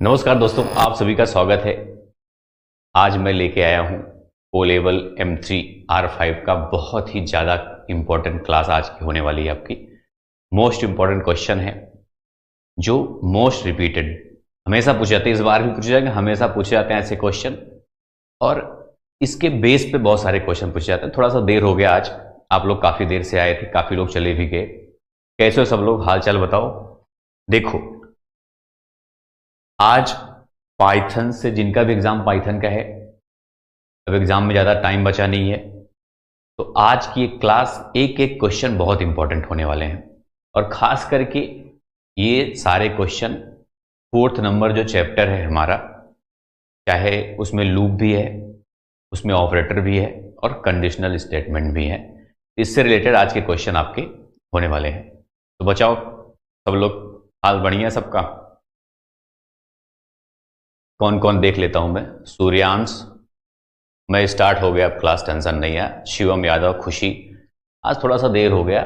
नमस्कार दोस्तों, आप सभी का स्वागत है। आज मैं लेके आया हूं ओ लेवल M3 R5 का बहुत ही ज़्यादा इंपॉर्टेंट क्लास आज की होने वाली है। आपकी मोस्ट इंपॉर्टेंट क्वेश्चन है जो मोस्ट रिपीटेड हमेशा पूछे जाते हैं, इस बार भी पूछे जाएंगे, हमेशा पूछे जाते हैं ऐसे क्वेश्चन। और इसके बेस पे बहुत सारे क्वेश्चन पूछे जाते हैं। थोड़ा सा देर हो गया आज, आप लोग काफ़ी देर से आए थे, काफ़ी लोग चले भी गए। कैसे हो सब लोग, हाल चाल बताओ। देखो, आज पाइथन से जिनका भी एग्जाम पाइथन का है, अब एग्जाम में ज़्यादा टाइम बचा नहीं है, तो आज की एक क्लास एक एक क्वेश्चन बहुत इंपॉर्टेंट होने वाले हैं। और खास करके ये सारे क्वेश्चन 4th नंबर जो चैप्टर है हमारा, चाहे उसमें लूप भी है, उसमें ऑपरेटर भी है और कंडीशनल स्टेटमेंट भी है, इससे रिलेटेड आज के क्वेश्चन आपके होने वाले हैं। तो बचाओ सब लोग, हाल बढ़िया सबका। कौन कौन देख लेता हूं मैं। सूर्यांश, मैं स्टार्ट हो गया, अब क्लास, टेंशन नहीं है। शिवम यादव, खुशी, आज थोड़ा सा देर हो गया,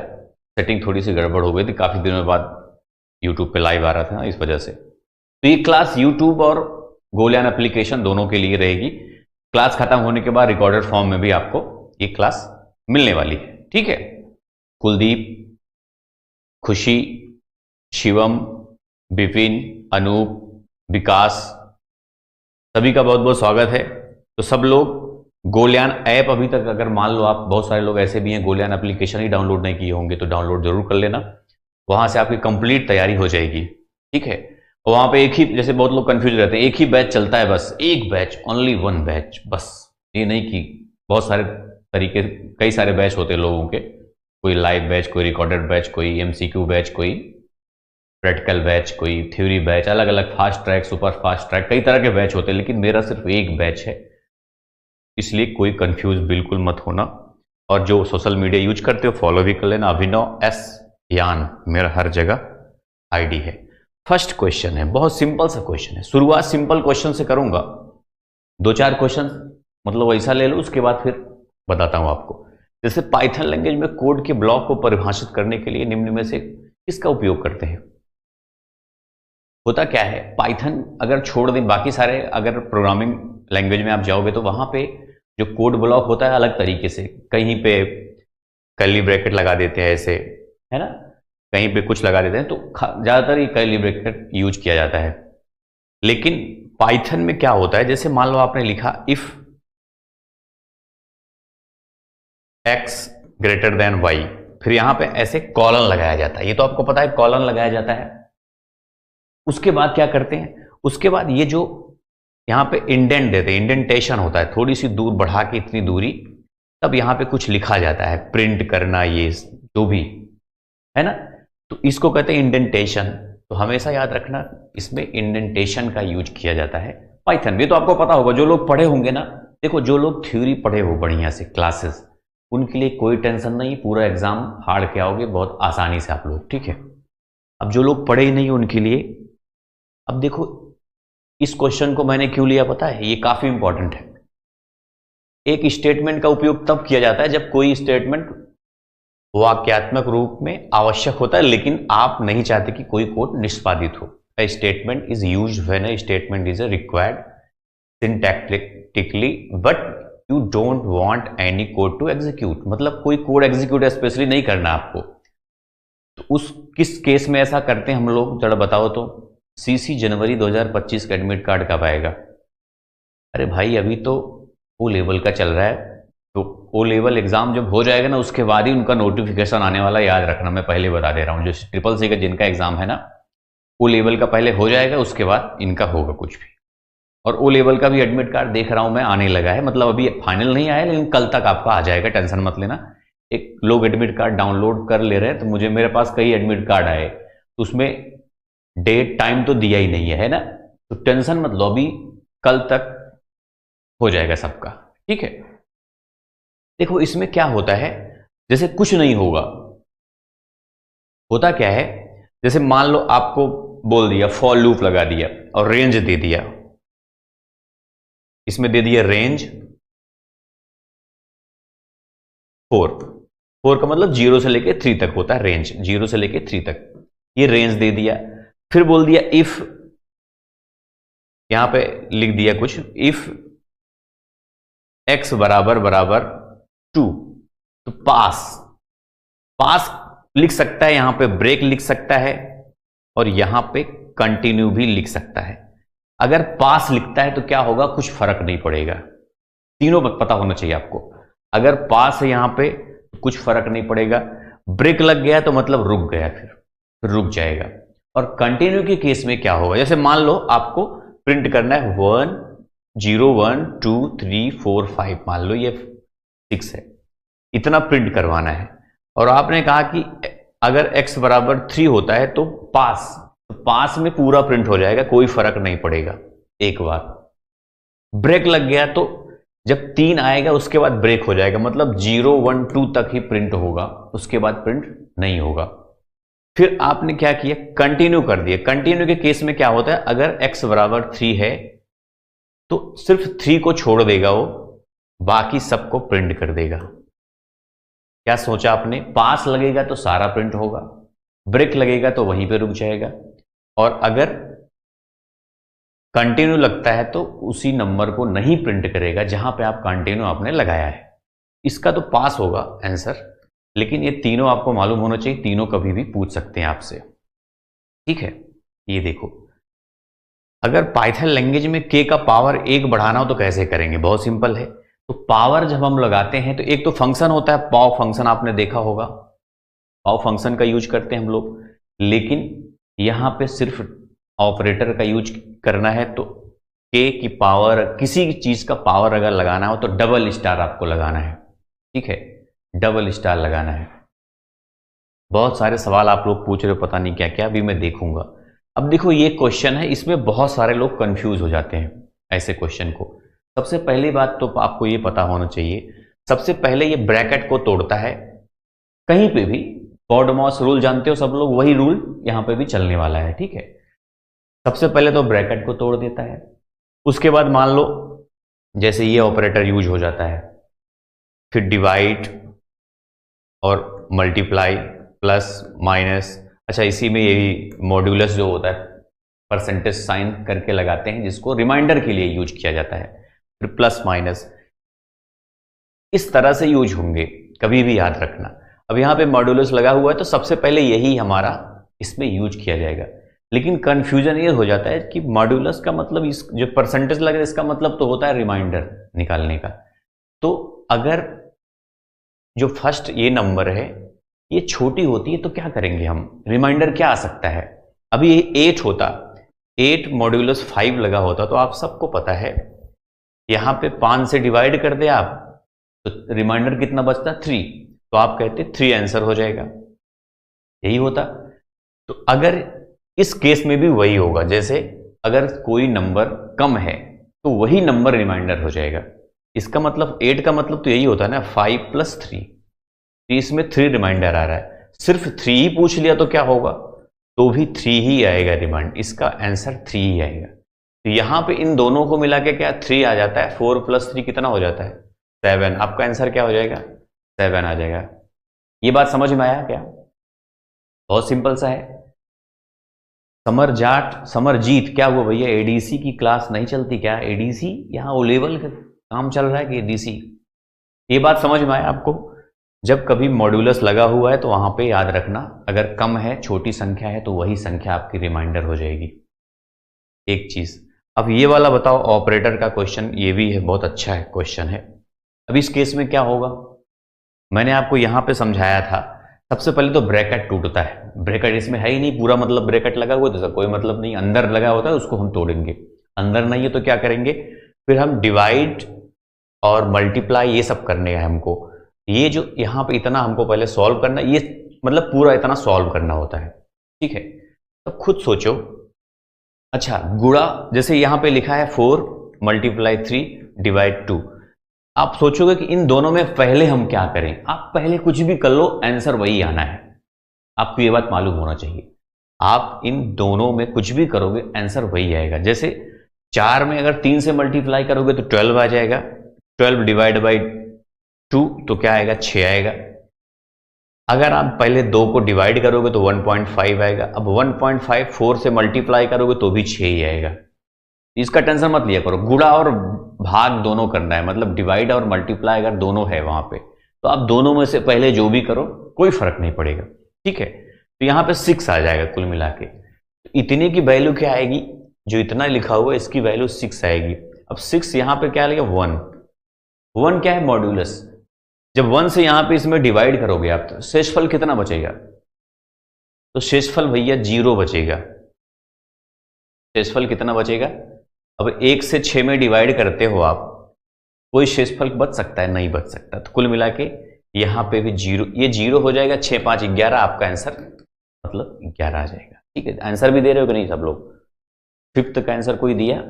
सेटिंग थोड़ी सी गड़बड़ हो गई थी, काफ़ी दिनों बाद यूट्यूब पे लाइव आ रहा था इस वजह से। तो ये क्लास यूट्यूब और गोलियान एप्लीकेशन दोनों के लिए रहेगी। क्लास खत्म होने के बाद रिकॉर्डेड फॉर्म में भी आपको ये क्लास मिलने वाली है, ठीक है। कुलदीप, खुशी, शिवम, विपिन, अनूप, विकास, सभी का बहुत बहुत स्वागत है। तो सब लोग गोलियान ऐप, अभी तक अगर मान लो आप, बहुत सारे लोग ऐसे भी हैं गोलियान एप्लीकेशन ही डाउनलोड नहीं किए होंगे, तो डाउनलोड जरूर कर लेना, वहां से आपकी कंप्लीट तैयारी हो जाएगी, ठीक है। और वहां पे एक ही, जैसे बहुत लोग कंफ्यूज रहते हैं, एक ही बैच चलता है, बस एक बैच, ओनली वन बैच, बस ये नहीं कि बहुत सारे तरीके, कई सारे बैच होते हैं लोगों के, कोई लाइव बैच, कोई रिकॉर्डेड बैच, कोई MCQ बैच, कोई प्रैक्टिकल बैच, कोई थ्योरी बैच, अलग अलग fast track, super fast track, कई तरह के बैच होते हैं, लेकिन मेरा सिर्फ एक बैच है, इसलिए कोई कंफ्यूज बिल्कुल मत होना। और जो सोशल मीडिया यूज करते हो फॉलो भी कर लेना, अभिनव S यान मेरा हर जगह ID है। फर्स्ट क्वेश्चन है, बहुत सिंपल सा क्वेश्चन है, शुरुआत सिंपल क्वेश्चन से करूंगा, 2-4 क्वेश्चन मतलब वैसा ले लो, उसके बाद फिर बताता हूं आपको। जैसे पाइथन लैंग्वेज में कोड के ब्लॉक को परिभाषित करने के लिए निम्न में से किसका उपयोग करते हैं। होता क्या है, पाइथन अगर छोड़ दें, बाकी सारे अगर प्रोग्रामिंग लैंग्वेज में आप जाओगे तो वहां पे जो कोड ब्लॉक होता है अलग तरीके से, कहीं पे कर्ली ब्रैकेट लगा देते हैं ऐसे, है ना, कहीं पे कुछ लगा देते हैं, तो ज्यादातर ये कर्ली ब्रैकेट यूज किया जाता है। लेकिन पाइथन में क्या होता है, जैसे मान लो आपने लिखा if x greater than y, फिर यहां पे ऐसे कॉलन लगाया जाता है, ये तो आपको पता है कॉलन लगाया जाता है। उसके बाद क्या करते हैं, उसके बाद ये जो यहां पे इंडेंट देते हैं, इंडेंटेशन होता है, थोड़ी सी दूर बढ़ा के इतनी दूरी, तब यहां पे कुछ लिखा जाता है, प्रिंट करना, ये जो भी है ना, तो इसको कहते हैं इंडेंटेशन। तो हमेशा याद रखना, इसमें इंडेंटेशन का यूज किया जाता है पाइथन में। तो आपको पता होगा, जो लोग पढ़े होंगे ना, देखो जो लोग थ्योरी पढ़े हो बढ़िया से क्लासेस, उनके लिए कोई टेंशन नहीं, पूरा एग्जाम हार के आओगे बहुत आसानी से आप लोग, ठीक है। अब जो लोग पढ़े ही नहीं उनके लिए, अब देखो इस क्वेश्चन को मैंने क्यों लिया पता है, ये काफी इंपॉर्टेंट है। एक स्टेटमेंट का उपयोग तब किया जाता है जब कोई स्टेटमेंट वाक्यात्मक रूप में आवश्यक होता है, लेकिन आप नहीं चाहते कि कोई कोड निष्पादित हो। A statement is used when a statement is required syntactically but you don't want any code to execute, मतलब कोई कोड एग्जीक्यूट स्पेशली नहीं करना आपको, तो उस किस केस में ऐसा करते हैं हम लोग, जरा बताओ तो। CC जनवरी 2025 का एडमिट कार्ड कब आएगा। अरे भाई अभी तो O लेवल का चल रहा है, तो O लेवल एग्जाम जब हो जाएगा ना, उसके बाद ही उनका नोटिफिकेशन आने वाला, याद रखना, मैं पहले बता दे रहा हूँ। जो CCC का जिनका एग्जाम है ना, O लेवल का पहले हो जाएगा, उसके बाद इनका होगा कुछ भी। और O लेवल का भी एडमिट कार्ड देख रहा हूं मैं आने लगा है, मतलब अभी फाइनल नहीं आया, लेकिन कल तक आपका आ जाएगा, टेंशन मत लेना। एक लोग एडमिट कार्ड डाउनलोड कर ले रहे हैं, तो मेरे पास कई एडमिट कार्ड आए, तो उसमें डेट टाइम तो दिया ही नहीं है ना, तो टेंशन मत लो, अभी कल तक हो जाएगा सबका, ठीक है। देखो इसमें क्या होता है, जैसे कुछ नहीं होगा, होता क्या है, जैसे मान लो आपको बोल दिया, फॉर लूप लगा दिया और रेंज दे दिया, इसमें दे दिया रेंज 4 का मतलब 0 से लेके 3 तक होता है रेंज, 0 से लेके 3 तक, ये रेंज दे दिया। फिर बोल दिया इफ यहां पे लिख दिया कुछ, इफ x बराबर बराबर 2, तो पास पास लिख सकता है, यहां पे ब्रेक लिख सकता है, और यहां पे कंटिन्यू भी लिख सकता है। अगर पास लिखता है तो क्या होगा, कुछ फर्क नहीं पड़ेगा। तीनों पता होना चाहिए आपको। अगर पास है यहां पे तो कुछ फर्क नहीं पड़ेगा, ब्रेक लग गया तो मतलब रुक गया, फिर रुक जाएगा। और कंटिन्यू के केस में क्या होगा, जैसे मान लो आपको प्रिंट करना है 1 0 1 2 3 4 5, मान लो ये 6 है, इतना प्रिंट करवाना है। और आपने कहा कि अगर x बराबर 3 होता है तो पास में पूरा प्रिंट हो जाएगा, कोई फर्क नहीं पड़ेगा। एक बार ब्रेक लग गया तो जब 3 आएगा उसके बाद ब्रेक हो जाएगा, मतलब 0 1 2 तक ही प्रिंट होगा, उसके बाद प्रिंट नहीं होगा। फिर आपने क्या किया, कंटिन्यू कर दिया। कंटिन्यू के केस में क्या होता है, अगर x बराबर 3 है तो सिर्फ 3 को छोड़ देगा वो, बाकी सबको प्रिंट कर देगा। क्या सोचा आपने, पास लगेगा तो सारा प्रिंट होगा, ब्रेक लगेगा तो वहीं पे रुक जाएगा, और अगर कंटिन्यू लगता है तो उसी नंबर को नहीं प्रिंट करेगा जहां पे आप कंटिन्यू आपने लगाया है। इसका तो पास होगा आंसर, लेकिन ये तीनों आपको मालूम होना चाहिए, तीनों कभी भी पूछ सकते हैं आपसे। ठीक है, ये देखो, अगर पाइथन लैंग्वेज में k का पावर 1 बढ़ाना हो तो कैसे करेंगे, बहुत सिंपल है। तो पावर जब हम लगाते हैं तो एक तो फंक्शन होता है पॉव फंक्शन, आपने देखा होगा, पॉव फंक्शन का यूज करते हैं हम लोग, लेकिन यहां पे सिर्फ ऑपरेटर का यूज करना है। तो k की पावर, किसी चीज का पावर अगर लगाना हो तो डबल स्टार आपको लगाना है। ठीक है, डबल स्टार लगाना है। बहुत सारे सवाल आप लोग पूछ रहे हो, पता नहीं क्या क्या, अभी मैं देखूंगा। अब देखो ये क्वेश्चन है, इसमें बहुत सारे लोग कंफ्यूज हो जाते हैं ऐसे क्वेश्चन को। सबसे पहली बात तो आपको ये पता होना चाहिए, सबसे पहले ये ब्रैकेट को तोड़ता है। कहीं पे भी बॉडमॉस रूल जानते हो सब लोग, वही रूल यहां पे भी चलने वाला है। ठीक है, सबसे पहले तो ब्रैकेट को तोड़ देता है, उसके बाद मान लो जैसे ये ऑपरेटर यूज हो जाता है, फिर डिवाइड और मल्टीप्लाई प्लस माइनस। अच्छा, इसी में यही मॉड्यूलस जो होता है परसेंटेज साइन करके लगाते हैं, जिसको रिमाइंडर के लिए यूज किया जाता है, फिर प्लस माइनस, इस तरह से यूज होंगे, कभी भी याद रखना। अब यहां पे मॉड्यूलस लगा हुआ है तो सबसे पहले यही हमारा इसमें यूज किया जाएगा। लेकिन कंफ्यूजन ये हो जाता है कि मॉड्यूलस का मतलब, इस जो परसेंटेज लग रहा है इसका मतलब तो होता है रिमाइंडर निकालने का। तो अगर जो फर्स्ट ये नंबर है ये छोटी होती है तो क्या करेंगे हम, रिमाइंडर क्या आ सकता है। अभी ये 8 होता, 8 मॉड्यूलस 5 लगा होता तो आप सबको पता है, यहां पे 5 से डिवाइड कर दे आप तो रिमाइंडर कितना बचता, 3, तो आप कहते 3 आंसर हो जाएगा, यही होता। तो अगर इस केस में भी वही होगा, जैसे अगर कोई नंबर कम है तो वही नंबर रिमाइंडर हो जाएगा। इसका मतलब 8 का मतलब तो यही होता है ना, 5 + 3, इसमें 3 रिमाइंडर आ रहा है, सिर्फ 3 ही पूछ लिया तो क्या होगा, तो भी 3 ही आएगा रिमाइंड, इसका आंसर 3 ही आएगा। तो यहां पे इन दोनों को मिला के क्या 3 आ जाता है, 4 + 3 कितना हो जाता है, 7। आपका आंसर क्या हो जाएगा, 7 आ जाएगा। ये बात समझ में आया क्या, बहुत सिंपल सा है। समरजीत क्या हुआ भैया, एडीसी की क्लास नहीं चलती क्या, एडीसी यहाँ ओ लेवल का काम चल रहा है कि एडीसी, ये बात समझ में आया आपको। जब कभी मॉड्यूलस लगा हुआ है तो वहां पे याद रखना, अगर कम है, छोटी संख्या है, तो वही संख्या आपकी रिमाइंडर हो जाएगी। एक चीज, अब ये वाला बताओ, ऑपरेटर का क्वेश्चन ये भी है, बहुत अच्छा है क्वेश्चन है। अब इस केस में क्या होगा, मैंने आपको यहां पे समझाया था। सबसे पहले तो ब्रैकेट टूटता है, ब्रैकेट इसमें है ही नहीं, पूरा मतलब ब्रैकेट लगा हुआ तो कोई मतलब नहीं, अंदर लगा होता है उसको हम तोड़ेंगे, अंदर नहीं है तो क्या करेंगे, फिर हम डिवाइड और मल्टीप्लाई ये सब करने हैं हमको। ये जो यहाँ पे इतना हमको पहले सॉल्व करना, ये मतलब पूरा इतना सॉल्व करना होता है। ठीक है, तो खुद सोचो। अच्छा, गुणा, जैसे यहां पे लिखा है 4 × 3 / 2, आप सोचोगे कि इन दोनों में पहले हम क्या करें, आप पहले कुछ भी कर लो, आंसर वही आना है, आपको ये बात मालूम होना चाहिए। आप इन दोनों में कुछ भी करोगे आंसर वही आएगा। जैसे 4 में अगर 3 से मल्टीप्लाई करोगे तो 12 आ जाएगा, 12 / 2 तो क्या आएगा, 6 आएगा। अगर आप पहले 2 को डिवाइड करोगे तो 1.5 आएगा। अब 1.5 4 से मल्टीप्लाई करोगे तो भी 6 ही आएगा। इसका टेंशन मत लिया करो, गुणा और भाग दोनों करना है, मतलब डिवाइड और मल्टीप्लाई अगर दोनों है वहां पे तो आप दोनों में से पहले जो भी करो कोई फर्क नहीं पड़ेगा, ठीक है। तो यहां पे 6 आ जाएगा कुल मिला के। तो इतने की वैल्यू क्या आएगी, जो इतना लिखा हुआ है इसकी वैल्यू 6 आएगी। अब 6 यहां पे क्या लगेगा 1 क्या है मॉड्यूलस, जब 1 से यहां पे इसमें डिवाइड करोगे आप तो शेषफल कितना बचेगा, तो शेषफल भैया 0 बचेगा। शेषफल कितना बचेगा, अब 1 से 6 में डिवाइड करते हो आप, कोई शेषफल बच सकता है, नहीं बच सकता। तो कुल मिला के यहां पे भी 0, ये 0 हो जाएगा। 6 5 11 आपका आंसर मतलब 11 आ जाएगा, ठीक है। आंसर भी दे रहे हो कि नहीं सब लोग, 5th का आंसर कोई दिया।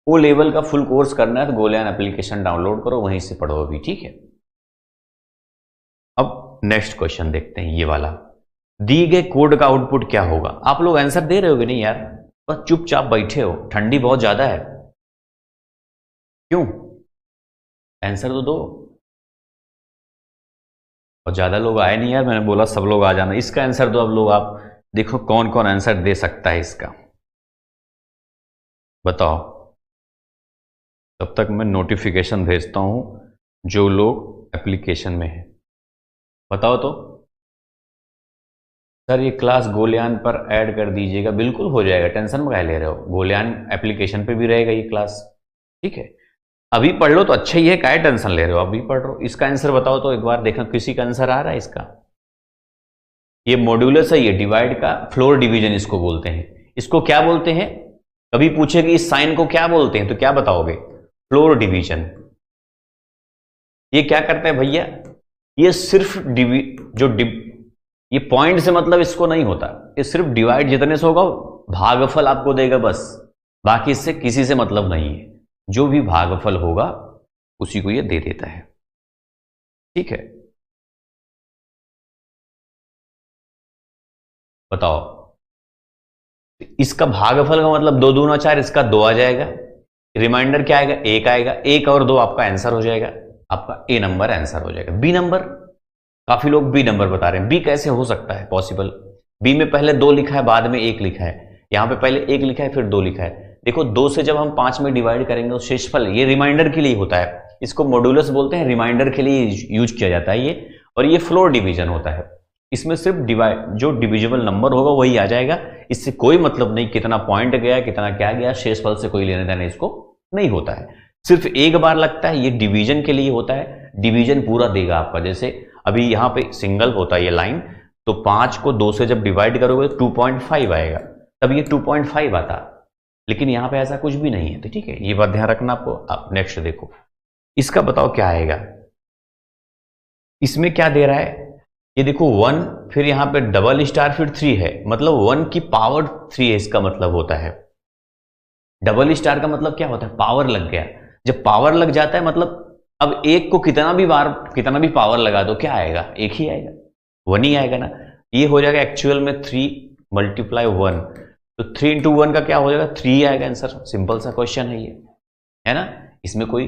ओ लेवल का फुल कोर्स करना है तो गोलियान एप्लीकेशन डाउनलोड करो, वहीं से पढ़ो अभी, ठीक है। अब नेक्स्ट क्वेश्चन देखते हैं, ये वाला। दी गए कोड का आउटपुट क्या होगा। आप लोग आंसर दे रहे हो कि नहीं यार, बस चुपचाप बैठे हो, ठंडी बहुत ज्यादा है, क्यों, आंसर तो दो। और ज्यादा लोग आए नहीं यार, मैंने बोला सब लोग आ जाना। इसका आंसर दो अब लोग, आप देखो कौन कौन आंसर दे सकता है इसका, बताओ। तब तक मैं नोटिफिकेशन भेजता हूं जो लोग एप्लीकेशन में है, बताओ तो। सर ये क्लास गोलियान पर ऐड कर दीजिएगा, बिल्कुल हो जाएगा, टेंशन में ले रहे हो, गोलियान एप्लीकेशन पे भी रहेगा ये क्लास, ठीक है। अभी पढ़ लो तो अच्छा ही है, क्या टेंशन ले रहे हो, अभी पढ़ लो। इसका आंसर बताओ तो एक बार, देखा किसी का आंसर आ रहा है इसका। ये मॉड्यूलस है, ये डिवाइड का फ्लोर डिवीजन इसको बोलते हैं। इसको क्या बोलते हैं, कभी पूछे कि इस साइन को क्या बोलते हैं तो क्या बताओगे, फ्लोर डिवीजन। ये क्या करते हैं भैया, ये सिर्फ ये पॉइंट से मतलब इसको नहीं होता, ये सिर्फ डिवाइड जितने से होगा भागफल आपको देगा बस, बाकी इससे किसी से मतलब नहीं है। जो भी भागफल होगा उसी को ये दे देता है, ठीक है। बताओ, इसका भागफल का मतलब 2 दूना 4, इसका 2 आ जाएगा, रिमाइंडर क्या आएगा 1 आएगा, 1 और 2 आपका आंसर हो जाएगा, आपका ए नंबर आंसर हो जाएगा। बी नंबर, काफी लोग बी नंबर बता रहे हैं, बी कैसे हो सकता है पॉसिबल, बी में पहले 2 लिखा है बाद में 1 लिखा है, यहां पे पहले 1 लिखा है फिर 2 लिखा है। देखो 2 से जब हम 5 में डिवाइड करेंगे तो शेषफल, ये रिमाइंडर के लिए होता है, इसको मॉड्यूलस बोलते हैं, रिमाइंडर के लिए यूज किया जाता है ये। और ये फ्लोर डिवीजन होता है, इसमें सिर्फ जो डिविजिबल नंबर होगा वही आ जाएगा, इससे कोई मतलब नहीं कितना पॉइंट गया कितना क्या गया, शेषफल से कोई लेने देना इसको नहीं होता है। सिर्फ एक बार लगता है, ये डिवीजन के लिए होता है, डिवीजन पूरा देगा आपका। जैसे अभी यहां पे सिंगल होता है ये लाइन, तो 5 को 2 से जब डिवाइड करोगे तो 2.5 आएगा, तब ये 2.5 आता, लेकिन यहां पे ऐसा कुछ भी नहीं है, तो ठीक है, ये बात ध्यान रखना आपको। आप नेक्स्ट देखो, इसका बताओ क्या आएगा। इसमें क्या दे रहा है, ये देखो 1, फिर यहां पे डबल स्टार, फिर 3 है, मतलब 1 की पावर 3 है, इसका मतलब होता है। डबल स्टार का मतलब क्या होता है, पावर लग गया। जब पावर लग जाता है मतलब अब 1 को कितना भी पावर लगा दो क्या आएगा, 1 ही आएगा, 1 ही आएगा ना। ये हो जाएगा एक्चुअल में 3 × 1, तो 3 × 1 का क्या हो जाएगा, 3 आएगा आंसर। सिंपल सा क्वेश्चन है ये, है ना। इसमें कोई,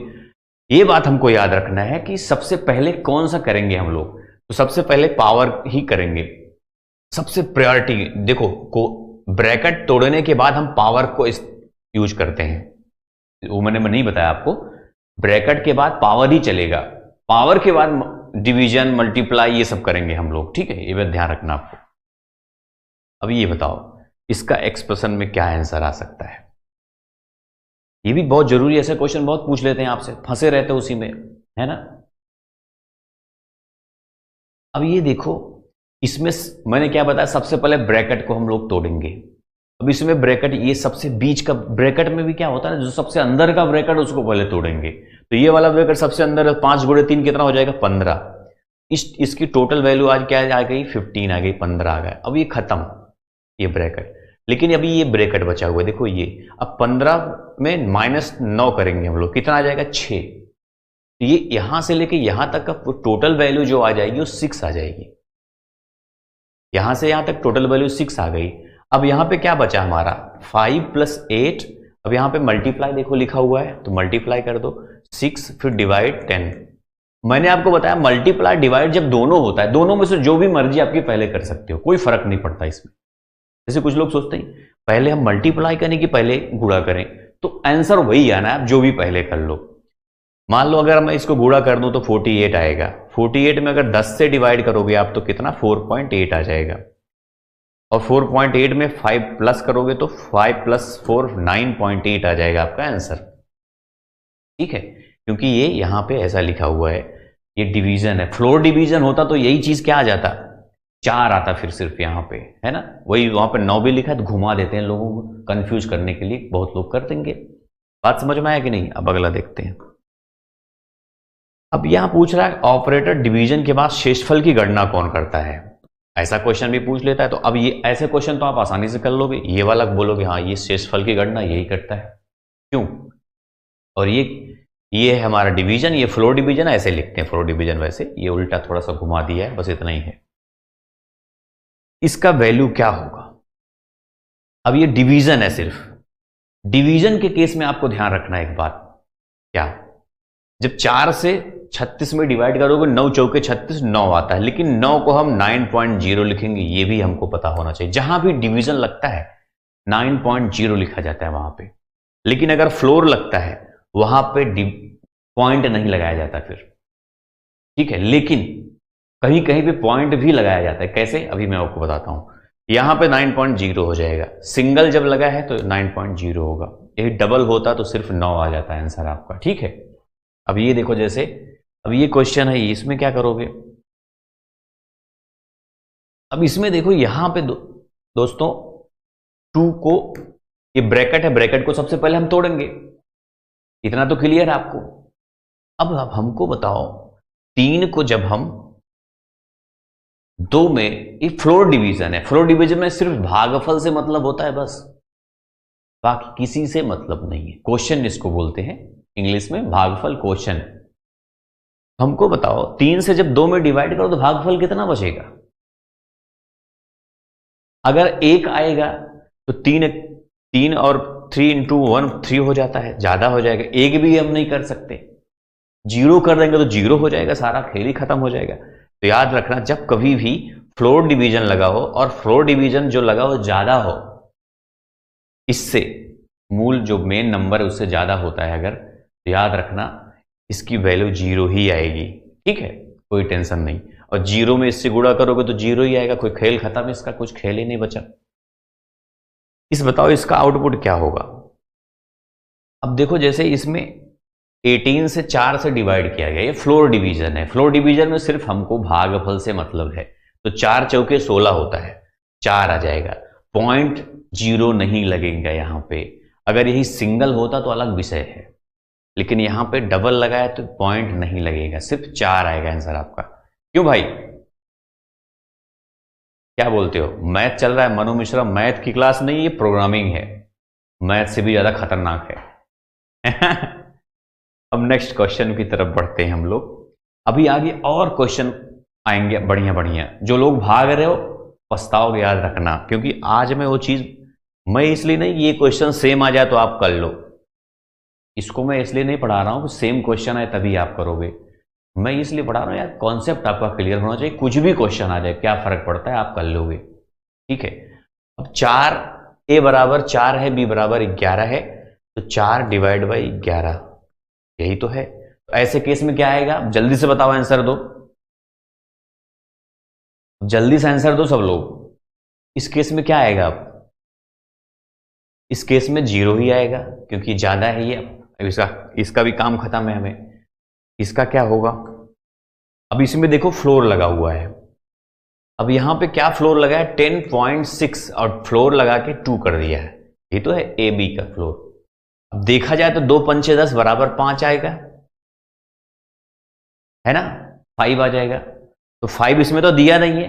ये बात हमको याद रखना है कि सबसे पहले कौन सा करेंगे हम लोग, तो सबसे पहले पावर ही करेंगे, सबसे प्रायोरिटी। देखो को ब्रैकेट तोड़ने के बाद हम पावर को यूज करते हैं, वो मैंने नहीं बताया आपको, ब्रैकेट के बाद पावर ही चलेगा, पावर के बाद डिवीजन मल्टीप्लाई ये सब करेंगे हम लोग, ठीक है, ये बात ध्यान रखना आपको। अब ये बताओ इसका एक्सप्रेशन में क्या आंसर आ सकता है, ये भी बहुत जरूरी है, ऐसे क्वेश्चन बहुत पूछ लेते हैं आपसे, फंसे रहते उसी में, है ना। अब ये देखो, इसमें मैंने क्या बताया, सबसे पहले ब्रैकेट को हम लोग तोड़ेंगे। अब इसमें ब्रैकेट, ये सबसे बीच का ब्रैकेट में भी क्या होता है ना, जो सबसे अंदर का ब्रैकेट उसको पहले तोड़ेंगे। तो ये वाला ब्रैकेट सबसे अंदर 5 × 3 कितना हो जाएगा, 15। इसकी टोटल वैल्यू आज क्या आ गई, 15 आ गई, 15 आ गया। अब ये खत्म ये ब्रैकेट, लेकिन अभी ये ब्रैकेट बचा हुआ है, देखो ये। अब 15 में -9 करेंगे हम लोग, कितना आ जाएगा, 6। तो ये यहां से लेके यहां तक का टोटल वैल्यू जो आ जाएगी वो 6 आ जाएगी, यहां से यहां तक टोटल वैल्यू 6 आ गई। अब यहां पे क्या बचा हमारा, 5 + 8। अब यहां पे मल्टीप्लाई देखो लिखा हुआ है, तो मल्टीप्लाई कर दो, 6 फिर डिवाइड 10। मैंने आपको बताया मल्टीप्लाई डिवाइड जब दोनों होता है, दोनों में से जो भी मर्जी आपकी पहले कर सकते हो, कोई फर्क नहीं पड़ता इसमें। जैसे कुछ लोग सोचते हैं पहले हम मल्टीप्लाई करें कि पहले गुणा करें? तो आंसर वही आना है, आप जो भी पहले कर लो। मान लो अगर मैं इसको गुणा कर दूं तो 48 आएगा। 48 में अगर 10 से डिवाइड करोगे आप तो कितना 4.8 आ जाएगा। और 4.8 में 5 प्लस करोगे तो 5 प्लस 4 9.8 आ जाएगा आपका आंसर। ठीक है, क्योंकि ये यहां पे ऐसा लिखा हुआ है, ये डिवीजन है। फ्लोर डिवीजन होता तो यही चीज क्या आ जाता, 4 आता फिर सिर्फ यहां पे, है ना। वही वहां पे 9 भी लिखा है तो घुमा देते हैं लोगों को कंफ्यूज करने के लिए, बहुत लोग कर देंगे। बात समझ में आया कि नहीं? अब अगला देखते हैं। अब यहां पूछ रहा है ऑपरेटर डिवीजन के बाद शेषफल की गणना कौन करता है। ऐसा क्वेश्चन भी पूछ लेता है। तो अब ये ऐसे क्वेश्चन तो आप आसानी से कर लोगे, ये वाला बोलोगे हाँ ये शेषफल की गणना यही करता है, क्यों। और ये है हमारा डिवीजन, ये फ्लोर डिवीजन, ऐसे लिखते हैं फ्लोर डिवीजन। वैसे ये उल्टा थोड़ा सा घुमा दिया है, बस इतना ही है। इसका वैल्यू क्या होगा? अब ये डिवीजन है, सिर्फ डिवीजन के केस में आपको ध्यान रखना है एक बात, क्या, जब 4 से 36 में डिवाइड करोगे 9 चौके 36, 9 आता है, लेकिन 9 को हम 9.0 लिखेंगे, ये भी हमको पता होना चाहिए। जहां भी डिवीजन लगता है 9.0 लिखा जाता है वहां पे, लेकिन अगर फ्लोर लगता है वहां पे पॉइंट नहीं लगाया जाता फिर। ठीक है, लेकिन कहीं कहीं पे पॉइंट भी लगाया जाता है। कैसे, अभी मैं आपको बताता हूं। यहां पे 9.0 हो जाएगा, सिंगल जब लगा है तो 9.0 होगा, यही डबल होता तो सिर्फ 9 आ जाता है आंसर आपका। ठीक है, अब ये देखो, जैसे अब ये क्वेश्चन है, इसमें क्या करोगे। अब इसमें देखो यहां पे दोस्तों 2 को, ये ब्रैकेट है, ब्रैकेट को सबसे पहले हम तोड़ेंगे, इतना तो क्लियर है आपको। अब हमको बताओ 3 को जब हम 2 में, ये फ्लोर डिवीजन है, फ्लोर डिवीजन में सिर्फ भागफल से मतलब होता है बस, बाकी किसी से मतलब नहीं है। क्वेश्चन इसको बोलते हैं इंग्लिश में भागफल क्वेश्चन। हमको बताओ 3 से जब 2 में डिवाइड करो तो भागफल कितना बचेगा। अगर 1 आएगा तो 3 और 3 इंटू 1 3 हो जाता है, ज्यादा हो जाएगा। 1 भी हम नहीं कर सकते, 0 कर देंगे तो 0 हो जाएगा, सारा खेल ही खत्म हो जाएगा। तो याद रखना, जब कभी भी फ्लोर डिवीजन लगा हो और फ्लोर डिवीजन जो लगा हो ज्यादा हो, इससे मूल जो मेन नंबर है उससे ज्यादा होता है अगर, तो याद रखना इसकी वैल्यू 0 ही आएगी। ठीक है, कोई टेंशन नहीं। और 0 में इससे गुणा करोगे तो 0 ही आएगा, कोई खेल खत्म, इसका कुछ खेल ही नहीं बचा। इस बताओ इसका आउटपुट क्या होगा। अब देखो जैसे इसमें 18 से 4 से डिवाइड किया गया, ये फ्लोर डिवीजन है। फ्लोर डिवीजन में सिर्फ हमको भागफल से मतलब है, तो 4 चौके 16 होता है, 4 आ जाएगा। 0.0 नहीं लगेगा यहां पे। अगर यही सिंगल होता तो अलग विषय है, लेकिन यहां पे डबल लगाया तो पॉइंट नहीं लगेगा, सिर्फ 4 आएगा आंसर आपका। क्यों भाई, क्या बोलते हो? मैथ चल रहा है मनु मिश्रा, मैथ की क्लास नहीं, ये प्रोग्रामिंग है, मैथ से भी ज्यादा खतरनाक है। अब नेक्स्ट क्वेश्चन की तरफ बढ़ते हैं हम लोग। अभी आगे और क्वेश्चन आएंगे बढ़िया बढ़िया, जो लोग भाग रहे हो पछताओगे, याद रखना। क्योंकि आज मैं वो चीज, मैं इसलिए नहीं, ये क्वेश्चन सेम आ जाए तो आप कर लो, इसको मैं इसलिए नहीं पढ़ा रहा हूं कि सेम क्वेश्चन आए तभी आप करोगे। मैं इसलिए पढ़ा रहा हूं यार, कॉन्सेप्ट आपका क्लियर होना चाहिए, कुछ भी क्वेश्चन आ जाए क्या फर्क पड़ता है, आप कर लोगे। ठीक है, अब 4, ए बराबर 4 है, बी बराबर 11 है, तो 4 डिवाइड बाई 11, यही तो है। तो ऐसे केस में क्या आएगा, जल्दी से बताओ, आंसर दो, जल्दी से आंसर दो सब लोग। इस केस में क्या आएगा, अब इस केस में 0 ही आएगा क्योंकि ज्यादा है ये, इसका भी काम खत्म है हमें। इसका क्या होगा, अब इसमें देखो फ्लोर लगा हुआ है, अब यहां पे क्या फ्लोर लगा है 10.6 और फ्लोर लगा के 2 कर दिया है, ये तो है ए बी का फ्लोर। अब देखा जाए तो 2 पंचे 10 बराबर 5 आएगा, है ना, 5 आ जाएगा। तो 5 इसमें तो दिया नहीं है,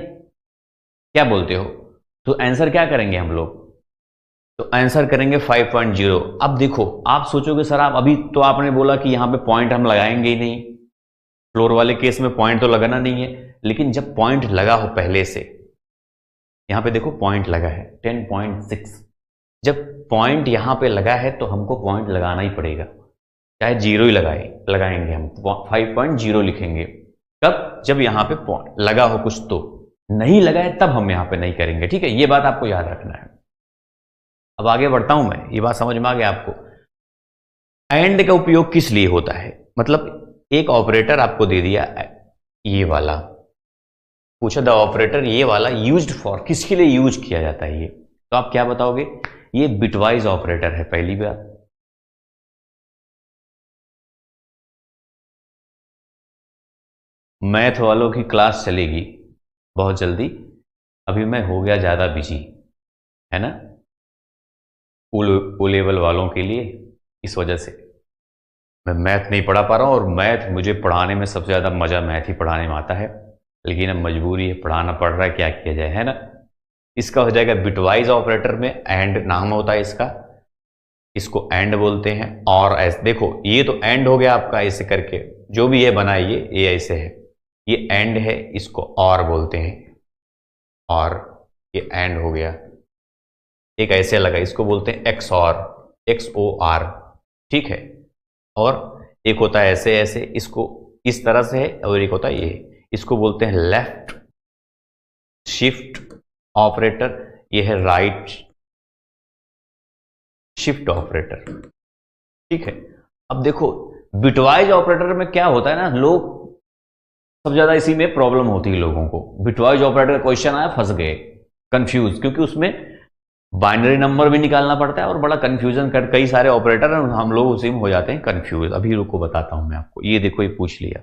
क्या बोलते हो? तो आंसर क्या करेंगे हम लोग, तो आंसर करेंगे 5.0। अब देखो आप सोचोगे सर आप अभी तो आपने बोला कि यहां पे पॉइंट हम लगाएंगे ही नहीं, फ्लोर वाले केस में पॉइंट तो लगाना नहीं है, लेकिन जब पॉइंट लगा हो पहले से, यहां पे देखो पॉइंट लगा है 10.6, जब पॉइंट यहां पे लगा है तो हमको पॉइंट लगाना ही पड़ेगा, चाहे 0 ही लगाएंगे हम, 5.0 लिखेंगे। कब, जब यहां पे पॉइंट लगा हो कुछ, तो नहीं लगा है तब हम यहां पे नहीं करेंगे। ठीक है, ये बात आपको याद रखना है। अब आगे बढ़ता हूं मैं, ये बात समझ में आ गया आपको। एंड का उपयोग किस लिए होता है, मतलब एक ऑपरेटर आपको दे दिया ये वाला, पूछा द ऑपरेटर ये वाला यूज्ड फॉर, किसके लिए यूज किया जाता है ये, तो आप क्या बताओगे, ये बिटवाइज ऑपरेटर है। पहली बात, मैथ वालों की क्लास चलेगी बहुत जल्दी, अभी मैं हो गया ज्यादा बिजी, है ना, ओ लेवल वालों के लिए, इस वजह से मैं मैथ नहीं पढ़ा पा रहा हूं, और मैथ मुझे पढ़ाने में सबसे ज्यादा मजा मैथ ही पढ़ाने में आता है, लेकिन अब मजबूरी है, पढ़ाना पड़ रहा है, क्या किया जाए, है ना। इसका हो जाएगा बिटवाइज ऑपरेटर में एंड नाम होता है इसका, इसको एंड बोलते हैं। और ऐसे देखो, ये तो एंड हो गया आपका, ऐसे करके जो भी ये बना है ये ऐसे है, ये एंड है, इसको और बोलते हैं, और ये एंड हो गया। एक ऐसे लगा, इसको बोलते हैं एक्स और, XOR, ठीक है। और एक होता है ऐसे ऐसे, इसको इस तरह से है, और एक होता है ये, इसको बोलते हैं लेफ्ट शिफ्ट ऑपरेटर, ये है राइट शिफ्ट ऑपरेटर, ठीक है। अब देखो बिटवाइज ऑपरेटर में क्या होता है ना, लोग सब ज्यादा इसी में प्रॉब्लम होती है लोगों को, बिटवाइज ऑपरेटर का क्वेश्चन आया फंस गए, कंफ्यूज, क्योंकि उसमें बाइनरी नंबर भी निकालना पड़ता है और बड़ा कंफ्यूजन कर, कई सारे ऑपरेटर हम लोग उसी में हो जाते हैं कंफ्यूज। अभी रुको बताता हूं मैं आपको, ये देखो ये पूछ लिया,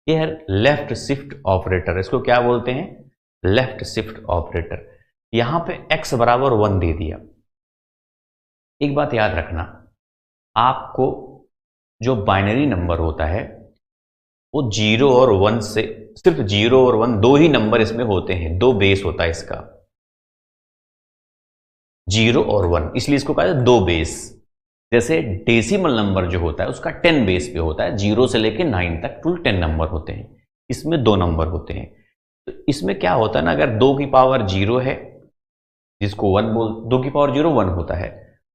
ये है लेफ्ट शिफ्ट ऑपरेटर, इसको क्या बोलते हैं, लेफ्ट शिफ्ट ऑपरेटर। यहां पे x बराबर 1 दे दिया। एक बात याद रखना, आपको जो बाइनरी नंबर होता है वो 0 और 1 से, सिर्फ 0 और 1 दो ही नंबर इसमें होते हैं, दो बेस होता है इसका, 0 और 1, इसलिए इसको कहा जाता है दो बेस। जैसे डेसिमल नंबर जो होता है उसका 10 बेस पे होता है, 0 से लेके 9 तक कुल 10 नंबर होते हैं, इसमें दो नंबर होते हैं। तो इसमें क्या होता है ना, अगर 2 की पावर 0 है, जिसको 1 बोल, 2 की पावर 0 1 होता है,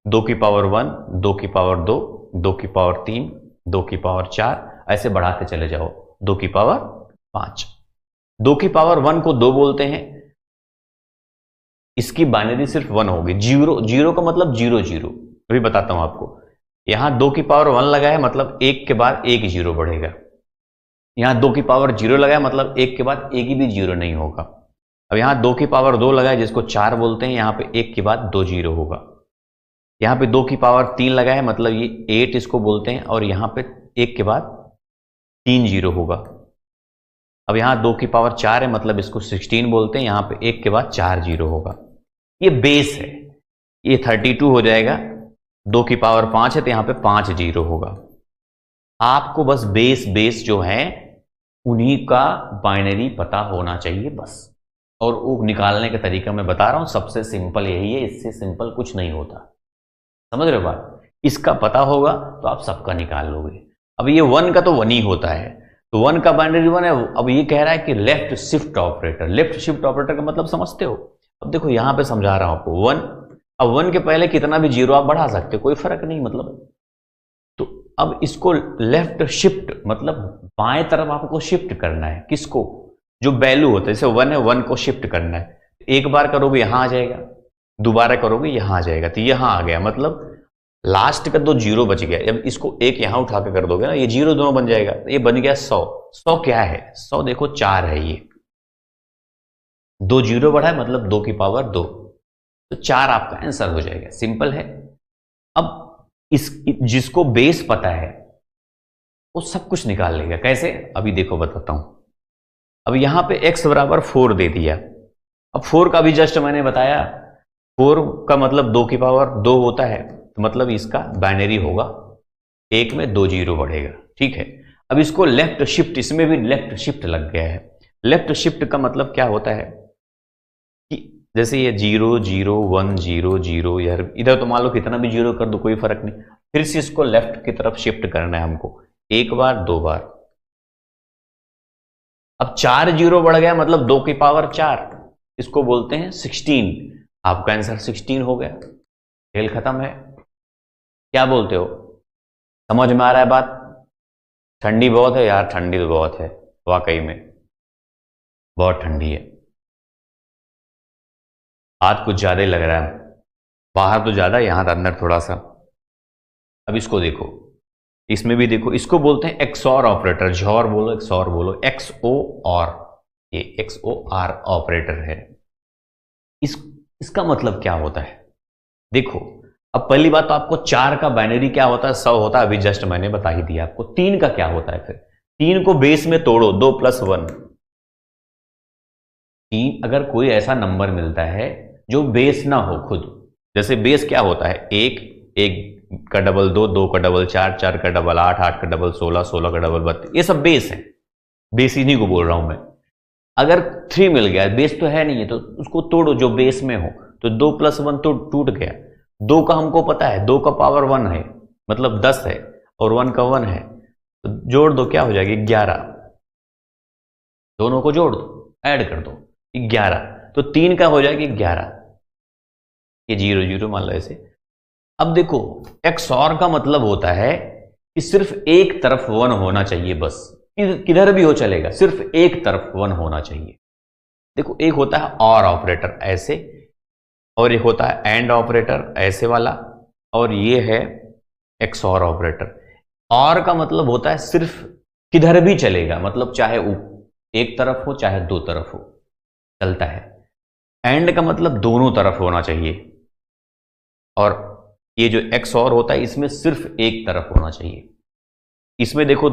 2 की पावर 1, 2 की पावर 2, 2 की पावर 3, 2 की पावर 4, ऐसे बढ़ाते चले जाओ, 2 की पावर 5। 2 की पावर 1 को 2 बोलते हैं, इसकी बाइनरी सिर्फ 1 होगी, 0 0 का मतलब 0 0, अभी बताता हूं आपको। यहां 2 की पावर 1 लगा है, मतलब 1 के बाद एक 0 बढ़ेगा। यहां 2 की पावर 0 लगा है, मतलब 1 के बाद एक ही भी 0 नहीं होगा। अब यहां 2 की पावर 2 लगा है, जिसको 4 बोलते हैं, यहां पे 1 के बाद 2 0 होगा। यहां पे 2 की पावर 3 लगा है, मतलब ये 8 इसको बोलते हैं, और यहां पे 1 के बाद 3 0 होगा। अब यहां 2 की पावर 4 है, मतलब इसको 16 बोलते हैं, यहां पे 1 के बाद 4 0 होगा। ये बेस है, ये 32 हो जाएगा, 2 की पावर 5 है तो यहां पे 5 0 होगा। आपको बस बेस जो है उन्हीं का बाइनरी पता होना चाहिए बस, और वो निकालने का तरीका मैं बता रहा हूं, सबसे सिंपल यही है, इससे सिंपल कुछ नहीं होता, समझ रहे हो बात। इसका पता होगा तो आप सबका निकाल लोगे। अब ये 1 का तो 1 ही होता है, तो 1 का बाइनरी 1 है। अब ये कह रहा है कि left shift operator, left shift operator का मतलब समझते हो। अब देखो यहां पे समझा रहा हूं आपको, 1, अब 1 के पहले कितना भी 0 आप बढ़ा सकते हो, कोई फर्क नहीं, मतलब। तो अब इसको लेफ्ट शिफ्ट मतलब बाएं तरफ आपको शिफ्ट करना है, किसको, जो वैल्यू होता है, जैसे 1 है, 1 को शिफ्ट करना है, एक बार करोगे यहां आ जाएगा, दोबारा करोगे यहां आ जाएगा, तो यहां आ गया, मतलब लास्ट का 2 0 बच गया। जब इसको एक यहां उठा के कर दोगे ना, ये 0 दोनों बन जाएगा, तो ये बन गया 100। 100 क्या है, 100 देखो 4 है, ये 2 0 बढ़ा है, मतलब 2 की पावर 2, तो 4 आपका आंसर हो जाएगा, सिंपल है। अब इस जिसको बेस पता है वो सब कुछ निकाल लेगा, कैसे, अभी देखो बताता हूं। अब यहां पे x बराबर 4 दे दिया, अब 4 का भी जस्ट मैंने बताया, 4 का मतलब 2 की पावर 2 होता है, तो मतलब इसका बाइनरी होगा, एक में 2 0 बढ़ेगा, ठीक है। अब इसको लेफ्ट शिफ्ट, इसमें भी लेफ्ट शिफ्ट लग गया है। लेफ्ट शिफ्ट का मतलब क्या होता है कि जैसे ये 0 0 1 0 0, यार इधर तो मान लो कितना भी 0 कर दो कोई फर्क नहीं, फिर से इसको लेफ्ट की तरफ शिफ्ट करना है हमको, एक बार 2 बार। अब 4 0 बढ़ गया, मतलब 2 की पावर 4, इसको बोलते हैं 16। आपका आंसर 16 हो गया, खेल खत्म है। क्या बोलते हो, समझ में आ रहा है बात। ठंडी बहुत है यार, ठंडी तो बहुत है वाकई में, बहुत ठंडी है, आज कुछ ज्यादा ही लग रहा है। बाहर तो ज्यादा, यहां अंदर थोड़ा सा। अब इसको देखो, इसमें भी देखो, इसको बोलते हैं एक्सॉर ऑपरेटर। झॉर बोलो, एक्सॉर बोलो, एक्स ओ और, ये एक्स ओ आर ऑपरेटर है। इसका मतलब क्या होता है? देखो, अब पहली बात तो आपको 4 का बाइनरी क्या होता है, 100 होता है, अभी जस्ट मैंने बता ही दिया आपको। 3 का क्या होता है? फिर 3 को बेस में तोड़ो, 2 + 1। 3, अगर कोई ऐसा नंबर मिलता है जो बेस ना हो खुद, जैसे बेस क्या होता है, 1, 1 का डबल 2, 2 का डबल 4, 4 का डबल 8, 8 का डबल 16, 16 का डबल 32, ये सब बेस है। बेस इन्हीं को बोल रहा हूं मैं। अगर 3 मिल गया, बेस तो है नहीं है, तो उसको तोड़ो जो बेस में हो। तो 2 + 1 तो टूट गया। 2 का हमको पता है, 2 का पावर 1 है, मतलब 10 है, और 1 का 1 है, तो जोड़ दो, क्या हो जाएगी? 11। दोनों को जोड़ दो, ऐड कर दो, 11। तो 3 का हो जाएगी 11, ये 0 0 मान लो ऐसे। अब देखो, XOR का मतलब होता है कि सिर्फ एक तरफ 1 होना चाहिए, बस किधर भी हो चलेगा, सिर्फ एक तरफ 1 होना चाहिए। देखो, एक होता है OR ऑपरेटर ऐसे, और एक होता है AND ऑपरेटर ऐसे वाला, और ये है XOR ऑपरेटर। OR का मतलब होता है सिर्फ किधर भी चलेगा, मतलब चाहे एक तरफ हो चाहे दो तरफ हो, चलता है। AND का मतलब दोनों तरफ होना चाहिए, और ये जो XOR होता है इसमें सिर्फ एक तरफ होना चाहिए। इसमें देखो,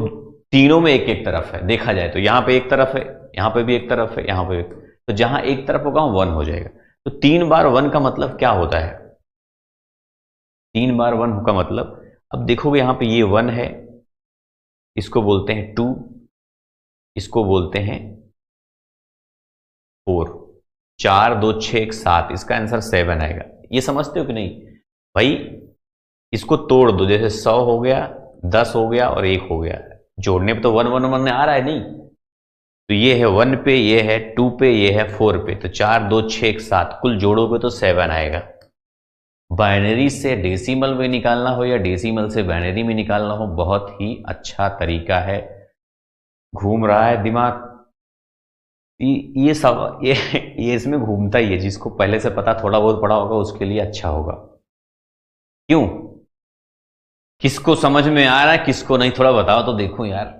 तीनों में एक एक तरफ है, देखा जाए तो यहां पे एक तरफ है, यहां पे भी एक तरफ है, यहां पे तो जहां एक तरफ होगा 1 हो जाएगा। तो 3 बार 1 का मतलब क्या होता है? 3 बार 1 का मतलब, अब देखोगे यहां पे ये 1 है, इसको बोलते हैं 2, इसको बोलते हैं 4। 4 2 6 7, इसका आंसर 7 आएगा। ये समझते हो कि नहीं भाई? इसको तोड़ दो, जैसे 100 हो गया, 10 हो गया और 1 हो गया, जोड़ने पे तो 1 1 1 आ रहा है नहीं, तो ये है 1 पे, ये है 2 पे, ये है 4 पे, तो 4 2 6 7, कुल जोड़ोगे तो 7 आएगा। बाइनरी से डेसिमल में निकालना हो या डेसिमल से बाइनरी में निकालना हो, बहुत ही अच्छा तरीका है। घूम रहा है दिमाग, ये सब ये इसमें घूमता ही है। जिसको पहले से पता, थोड़ा बहुत पढ़ा होगा, उसके लिए अच्छा होगा। क्यों? किसको समझ में आ रहा है, किसको नहीं, थोड़ा बताओ तो देखो यार।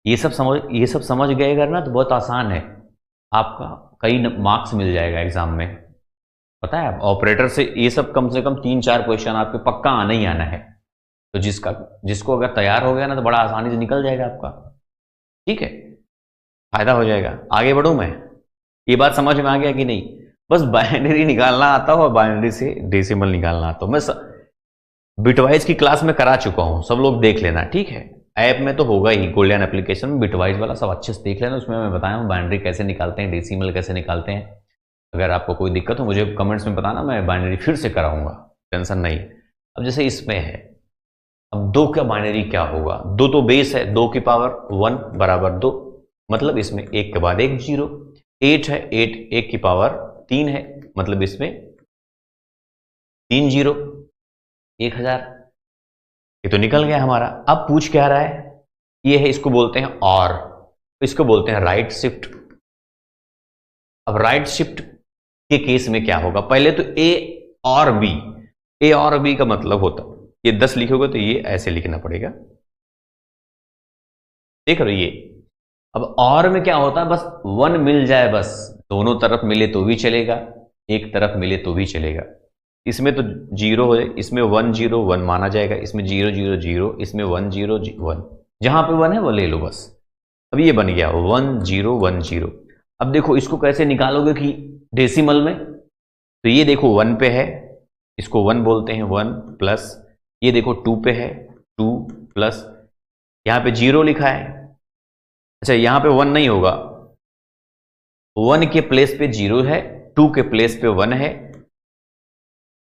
ये सब समझ गए अगर ना, तो बहुत आसान है, आपका कई मार्क्स मिल जाएगा एग्जाम में। पता है, ऑपरेटर से ये सब कम से कम 3 4 क्वेश्चन आपके पक्का आना ही आना है। तो जिसको अगर तैयार हो गया ना, तो बड़ा आसानी से निकल जाएगा आपका। ठीक है, फायदा हो जाएगा। आगे बढ़ूं मैं? ये बात समझ में आ गया कि नहीं? बस बाइनरी निकालना आता हो और बाइनरी से डेसिमल निकालना आता हो। मैं बिटवाइज की क्लास में करा चुका हूं, सब लोग देख लेना, ठीक है। ऐप में तो होगा ही, गोल्डन एप्लीकेशन में बिटवाइज वाला सब अच्छे से देख लेना, उसमें मैं बताया हूं बाइनरी कैसे निकालते हैं, डेसिमल कैसे निकालते हैं। अगर आपको कोई दिक्कत हो मुझे कमेंट्स में बताना, मैं बाइनरी फिर से कराऊंगा, टेंशन नहीं। अब जैसे इसमें है, अब 2 का बाइनरी क्या होगा? 2 तो बेस है, 2 की पावर 1 बराबर 2, मतलब इसमें 1 के बाद 1 0। 8 है, 8 1 की पावर 3 है, मतलब इसमें 3 0, 1000। ये तो निकल गया हमारा। अब पूछ क्या रहा है? ये है, इसको बोलते हैं और, इसको बोलते हैं राइट शिफ्ट। अब राइट शिफ्ट के केस में क्या होगा? पहले तो ए और बी, ए और बी का मतलब होता, ये 10 लिखोगे तो ये ऐसे लिखना पड़ेगा, देख रहे हो ये। अब और में क्या होता है? बस 1 मिल जाए, बस दोनों तरफ मिले तो भी चलेगा, एक तरफ मिले तो भी चलेगा। इसमें तो 0 है, इसमें 1 0 1 माना जाएगा, इसमें 0 0 0, इसमें 1 0 1, जहां पे 1 है वो ले लो बस। अब ये बन गया 1 0 1 0। अब देखो इसको कैसे निकालोगे कि डेसिमल में? तो ये देखो 1 पे है, इसको 1 बोलते हैं, 1 प्लस, ये देखो 2 पे है, 2 प्लस, यहां पे 0 लिखा है। अच्छा, यहां पे 1 नहीं होगा, 1 के प्लेस पे 0 है, 2 के प्लेस पे 1 है,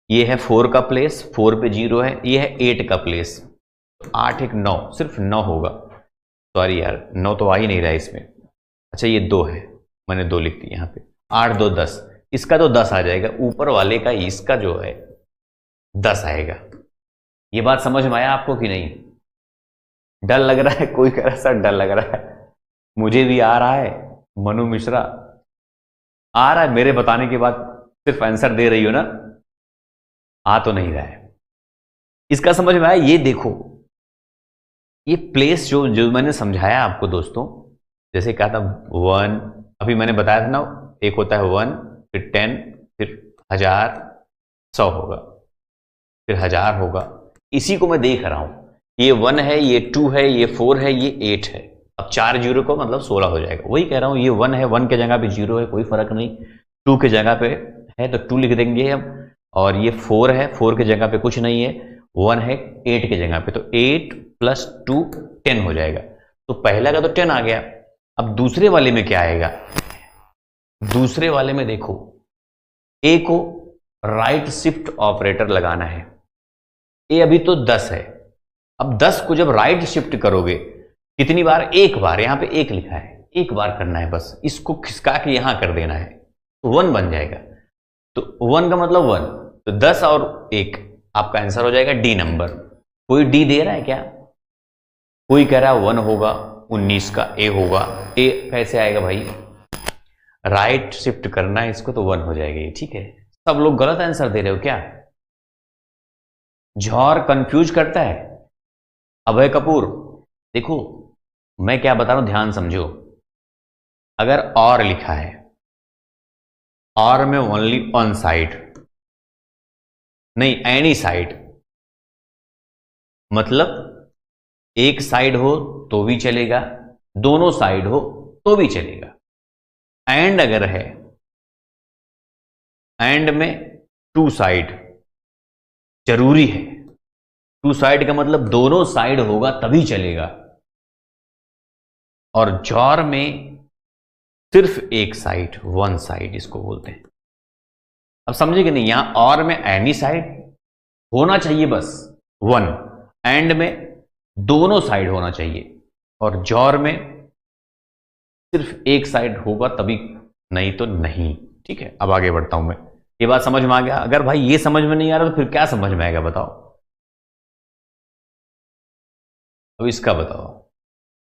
ये है 4 का प्लेस, 4 पे 0 है, ये है 8 का प्लेस, 8 1 9, सिर्फ 9 होगा। सॉरी यार, 9 तो आ ही नहीं रहा है इसमें। अच्छा, ये 2 है, मैंने 2 लिख दी यहाँ पे। 8 2 10, इसका तो 10 आ जाएगा, ऊपर वाले का इसका जो है 10 आएगा। ये बात समझ में आया आपको कि नहीं? डर लग रहा है? कोई कह रहा है सर डर लग रहा है, मुझे भी आ रहा है, मनु मिश्रा आ रहा है मेरे बताने के बाद, सिर्फ आंसर दे रही हो ना, आ तो नहीं रहा है। इसका समझ में आया? ये देखो, ये प्लेस जो जो मैंने समझाया आपको दोस्तों, जैसे कहा था 1, अभी मैंने बताया था ना, एक होता है 1, फिर 10, फिर 1000, 100 होगा, फिर 1000 होगा। इसी को मैं देख रहा हूं, ये 1 है, ये 2 है, ये 4 है, ये 8 है। अब 4 जीरो को मतलब 16 हो जाएगा। वही कह रहा हूं, ये 1 है, 1 के जगह पे 0 है, कोई फर्क नहीं। 2 के जगह पे है तो 2 लिख देंगे हम, और ये 4 है, 4 के जगह पे कुछ नहीं है, 1 है 8 के जगह पे, तो 8 + 2 10 हो जाएगा। तो पहला का तो 10 आ गया। अब दूसरे वाले में क्या आएगा? दूसरे वाले में देखो, ए को राइट शिफ्ट ऑपरेटर लगाना है। ए अभी तो 10 है, अब 10 को जब राइट शिफ्ट करोगे कितनी बार? एक बार। यहां पे 1 लिखा है, एक बार करना है बस, इसको खिसका के यहां कर देना है तो 1 बन जाएगा। तो 1 का मतलब 1, तो 10 और 1 आपका आंसर हो जाएगा डी नंबर। कोई डी दे रहा है क्या? कोई कह रहा है 1 होगा, 19 का ए होगा। ए कैसे आएगा भाई? राइट शिफ्ट करना है इसको तो 1 हो जाएगा ये, ठीक है। सब लोग गलत आंसर दे रहे हो क्या? जौहर कंफ्यूज करता है। अभय कपूर, देखो मैं क्या बता रहा हूं, ध्यान समझो। अगर और लिखा है, और में ओनली ऑन साइड नहीं, एनी साइड, मतलब एक साइड हो तो भी चलेगा, दोनों साइड हो तो भी चलेगा। एंड अगर है, एंड में 2 साइड जरूरी है। 2 साइड का मतलब दोनों साइड होगा तभी चलेगा। और जॉर में सिर्फ एक साइड, 1 साइड इसको बोलते हैं। अब समझे कि नहीं? यहां और में एनी साइड होना चाहिए बस 1, एंड में दोनों साइड होना चाहिए, और जॉर में सिर्फ एक साइड होगा तभी, नहीं तो नहीं। ठीक है, अब आगे बढ़ता हूं मैं। ये बात समझ में आ गया? अगर भाई ये समझ में नहीं आ रहा तो फिर क्या समझ में आएगा बताओ? अब इसका बताओ,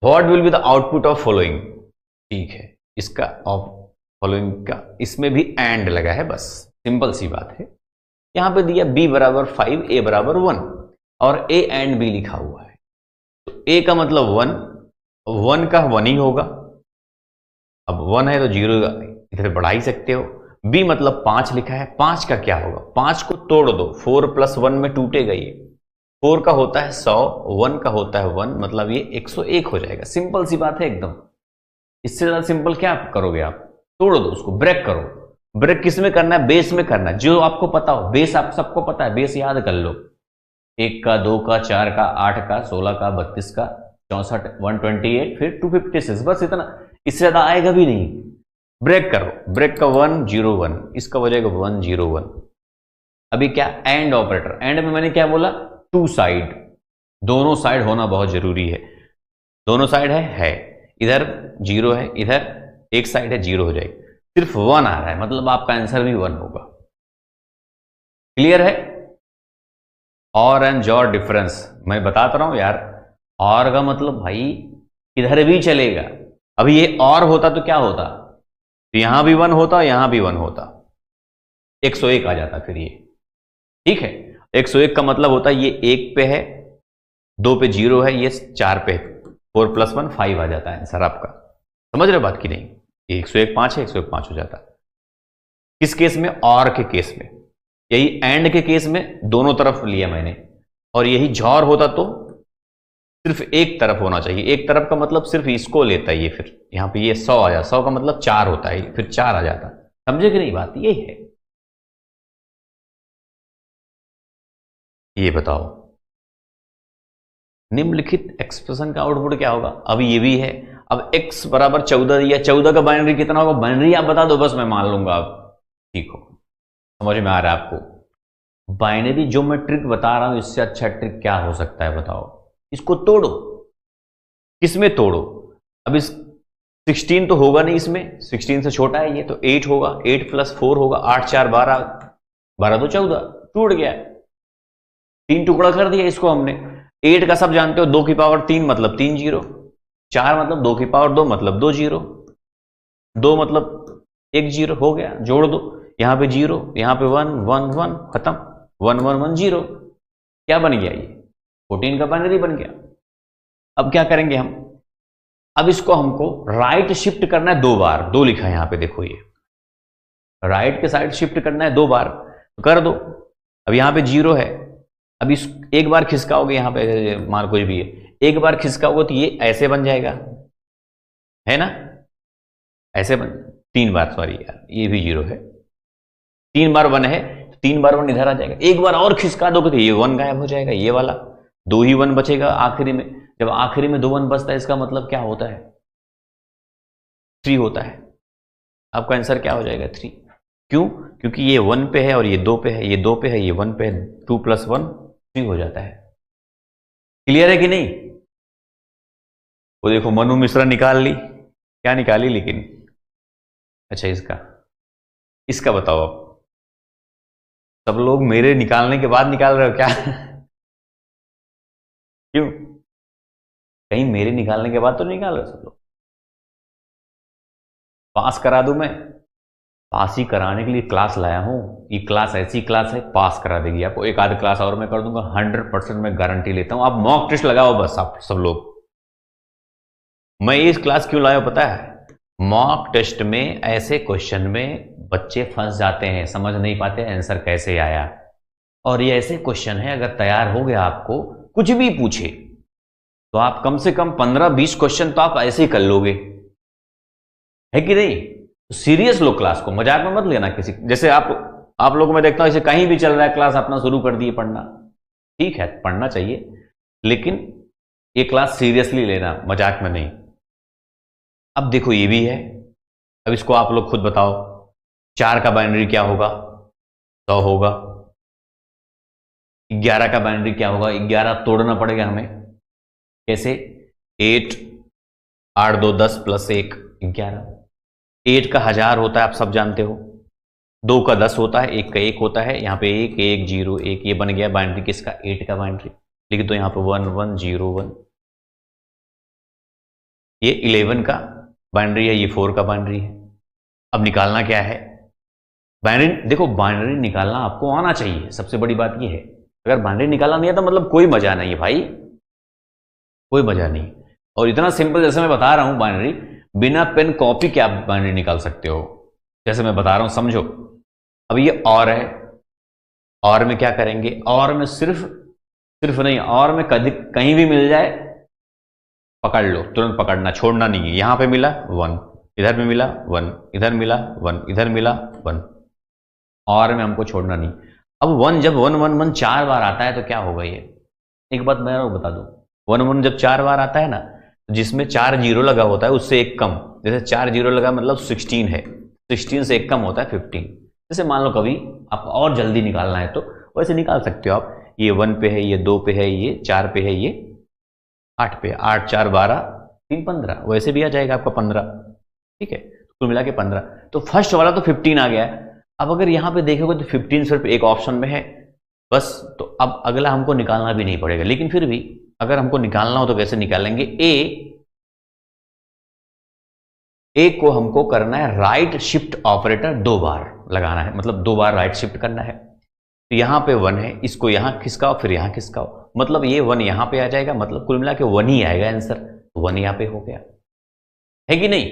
what will be the output of following. ठीक है, इसका ऑफ फॉलोइंग का, इसमें भी एंड लगा है, बस सिंपल सी बात है। यहां पे दिया b = 5, a = 1, और a एंड b लिखा हुआ है। तो a का मतलब 1, 1 का 1 ही होगा। अब 1 है तो 0 इधर बढ़ा ही सकते हो। b मतलब 5 लिखा है, 5 का क्या होगा? 5 को तोड़ दो, 4 + 1 में टूटेगा ये। 4 का होता है 100, 1 का होता है 1, मतलब ये 101 हो जाएगा। सिंपल सी बात है एकदम। इससे ज्यादा सिंपल क्या करोगे आप? तोड़ दो उसको, ब्रेक करो। ब्रेक किस में करना है? बेस में करना है, जो आपको पता हो। बेस आप सबको पता है, बेस याद कर लो। 1 का, 2 का, 4 का, 8 का, 16 का, 32 का, 64, 128, फिर 256, बस इतना। इससे ज्यादा आएगा भी नहीं। ब्रेक करो, ब्रेक का 1 0 1, इसका हो जाएगा 1 0 1। अभी क्या? And operator. एंड में मैंने क्या बोला? 2 साइड, दोनों साइड होना बहुत जरूरी है। दोनों साइड है, इधर 0 है, इधर एक साइड है, 0 हो जाएगी। सिर्फ 1 आ रहा है, मतलब आपका आंसर भी 1 होगा। क्लियर है? और एंड जॉर डिफरेंस मैं बताता रहा हूं यार। और का मतलब भाई इधर भी चलेगा। अभी ये और होता तो क्या होता? तो यहां भी 1 होता, यहां भी 1 होता, 101 आ जाता फिर ये। ठीक है, 101 का मतलब होता है ये 1 पे है, 2 पे 0 है, ये 4 पे 4 + 1 5 आ जाता है आंसर आपका। समझ रहे हो बात की नहीं? ये 101 5 है, 101 5 हो जाता है। किस केस में? और के केस में। यही एंड के केस में दोनों तरफ लिया मैंने, और यही जॉर होता तो सिर्फ एक तरफ होना चाहिए। एक तरफ का मतलब सिर्फ इसको लेता है ये, फिर यहां पे ये 100 आ जाता, 100 का मतलब 4 होता है, फिर 4 आ जाता। समझे कि नहीं बात? ये है। ये बताओ, निम्नलिखित एक्सप्रेशन का आउटपुट क्या होगा? अब ये भी है। अब x = 14 दिया, 14 का बाइनरी कितना होगा? बाइनरी आप बता दो, बस मैं मान लूंगा आप ठीक हो। समझ में आ रहा है आपको? बाइनरी जो मैं ट्रिक बता रहा हूं, इससे अच्छा ट्रिक क्या हो सकता है बताओ? इसको तोड़ो। किसमें तोड़ो? अब इस 16 तो होगा नहीं इसमें, 16 से छोटा है ये, तो 8 होगा, 8 + 4 होगा, 8 4 12, 12 2 14, टूट गया। 3 टुकड़ा कर दिया इसको हमने। 8 का सब जानते हो, 2 की पावर 3 मतलब 3 0, 4 मतलब 2 की पावर 2 मतलब 2 0, 2 मतलब 1 0 हो गया, जोड़ दो। यहां पे 0, यहां पे 1 1 1 खत्म, 1 1 1 0। क्या बन गया ये? 14 का बाइनरी बन गया। अब क्या करेंगे हम? अब इसको हमको राइट शिफ्ट करना है 2 बार। 2 लिखा है यहां पे, देखो ये राइट के साइड शिफ्ट करना है 2 बार, तो कर दो। अब यहां पे 0 है, अब इस एक बार खिसकाओगे, यहां पे मान कुछ भी है, एक बार खिसकाओगे तो ये ऐसे बन जाएगा, है ना? ऐसे बन 3 बार, सॉरी यार ये भी 0 है, 3 बार 1 है, 3 बार 1 इधर आ जाएगा। एक बार और खिसका दोगे तो ये 1 गायब हो जाएगा, ये वाला 2 ही 1 बचेगा आखिरी में। जब आखिरी में 2 1 बचता है, इसका मतलब क्या होता है? 3 होता है। आपका आंसर क्या हो जाएगा? 3। क्यों? क्योंकि ये 1 पे है और ये 2 पे है, ये 2 पे है, ये 1 पे है, 2 + 1 3 हो जाता है। क्लियर है कि नहीं? वो देखो मनु मिश्रा निकाल ली, क्या निकाली लेकिन? अच्छा इसका, इसका बताओ। अब सब लोग मेरे निकालने के बाद निकाल रहे हो क्या? क्यों? कहीं मेरे निकालने के बाद तो नहीं निकाल रहे सब लोग? पास करा दूं मैं? पास ही कराने के लिए क्लास लाया हूं। ये क्लास ऐसी क्लास है, पास करा देगी आपको। एक आध क्लास और मैं कर दूंगा, 100% मैं गारंटी लेता हूं। आप मॉक टेस्ट लगाओ बस, आप सब लोग। मैं इस क्लास क्यों लाया पता है? मॉक टेस्ट में ऐसे क्वेश्चन में बच्चे फंस जाते हैं, समझ नहीं पाते आंसर कैसे आया। और ये ऐसे क्वेश्चन है, अगर तैयार हो गया, आपको कुछ भी पूछे तो आप कम से कम 15-20 क्वेश्चन तो आप ऐसे ही कर लोगे, है कि नहीं? सीरियस लो क्लास को, मजाक में मत लेना किसी। जैसे आप लोगों में देखता हूं, जैसे कहीं भी चल रहा है क्लास, अपना शुरू कर दिए पढ़ना। ठीक है, पढ़ना चाहिए, लेकिन ये क्लास सीरियसली लेना, मजाक में नहीं। अब देखो ये भी है, अब इसको आप लोग खुद बताओ। 4 का बाइनरी क्या होगा? 100 होगा। 11 का बाइनरी क्या होगा? 11 तोड़ना पड़ेगा हमें। कैसे? 8 8 2 10 + 1 11। 8 का 1000 होता है, आप सब जानते हो। 2 का 10 होता है, 1 का 1 होता है। यहाँ पे 1 1 0 1, ये बन गया बाइनरी किसका? 8 का बाइनरी। लिख दो यहाँ पे 1 1 0 1। ये 11 का बाइनरी है, ये 4 का बाइनरी है। अब निकालना क्या है? बाइनरी, देखो बाइनरी निकालना आपको आना चाहिए, सबसे बड़ी बात ये है। अगर बाइनरी निकालना नहीं आता मतलब कोई मजा नहीं है भाई, कोई मजा नहीं। और इतना सिंपल जैसे मैं बता रहा हूं बाइनरी, बिना पेन कॉपी के आप बाइनरी निकाल सकते हो, जैसे मैं बता रहा हूं, समझो। अब ये और है, और में क्या करेंगे? और में सिर्फ नहीं, और में कहीं भी मिल जाए पकड़ लो, तुरंत पकड़ना, छोड़ना नहीं है। यहां पे मिला 1, इधर में मिला 1, इधर मिला 1, इधर मिला 1, और में हमको छोड़ना नहीं। अब 1 जब 1 1 1 4 बार आता है तो क्या होगा? ये एक बात मैं आपको बता दूं, 1 1 जब 4 बार आता है ना, जिसमें 4 0 लगा होता है उससे एक कम, जैसे 4 0 लगा मतलब 16 है, 16 से एक कम होता है 15। जैसे मान लो कभी आप और जल्दी निकालना है तो वैसे निकाल सकते हो आप। ये 1 पे है, ये 2 पे है, ये 4 पे है, ये 8 पे, 8 4 12 3 15, वैसे भी आ जाएगा आपका 15। ठीक है, कुल मिला के 15। तो फर्स्ट वाला तो 15 आ गया। अब अगर यहां पे देखोगे तो 15 सिर्फ एक ऑप्शन में है बस। तो अब अगला हमको निकालना भी नहीं पड़ेगा, लेकिन फिर भी अगर हमको निकालना हो तो कैसे निकालेंगे? ए को हमको करना है राइट शिफ्ट ऑपरेटर 2 बार लगाना है, मतलब 2 बार राइट शिफ्ट करना है। तो यहां पे 1 है, इसको यहां खिसकाओ, फिर यहां खिसकाओ, मतलब ये 1 यहां पे आ जाएगा, मतलब कुल मिला के 1 ही आएगा आंसर। तो 1 यहां पे हो गया, है कि नहीं?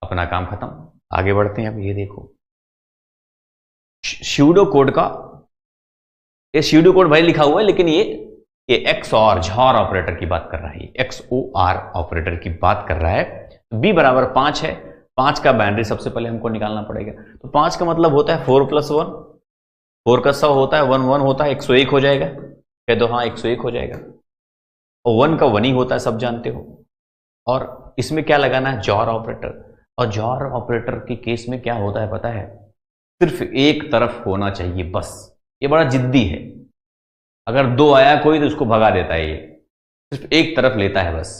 अपना काम खत्म। आगे बढ़ते हैं। अब ये देखो स्यूडो कोड का, ये स्यूडो कोड भाई लिखा हुआ है, लेकिन ये XOR झॉर ऑपरेटर की बात कर रहा है, ये XOR ऑपरेटर की बात कर रहा है। b बराबर 5 है, 5 का बाइनरी सबसे पहले हमको निकालना पड़ेगा। तो 5 का मतलब होता है 4 + 1, 4 का 100 होता है, 1 1 होता है, 101 हो जाएगा। कह दो हाँ 101 हो जाएगा। और 1 का 1 ही होता है, सब जानते हो। और इसमें क्या लगाना है? Jaw operator. और जॉर ऑपरेटर के केस में क्या होता है पता है? सिर्फ एक तरफ होना चाहिए बस। ये बड़ा जिद्दी है, अगर 2 आया कोई तो उसको भगा देता है। ये सिर्फ एक तरफ लेता है बस,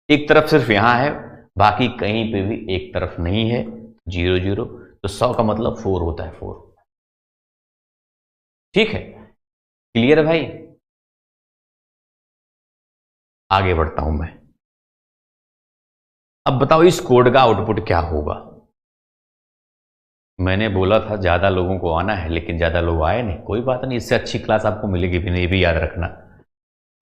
एक तरफ सिर्फ यहां है, बाकी कहीं पे भी एक तरफ नहीं है। 0 0, तो 100 का मतलब 4 होता है, 4। ठीक है, क्लियर है भाई? आगे बढ़ता हूं मैं। अब बताओ इस कोड का आउटपुट क्या होगा? मैंने बोला था ज़्यादा लोगों को आना है, लेकिन ज़्यादा लोग आए नहीं। कोई बात नहीं, इससे अच्छी क्लास आपको मिलेगी भी नहीं, भी याद रखना।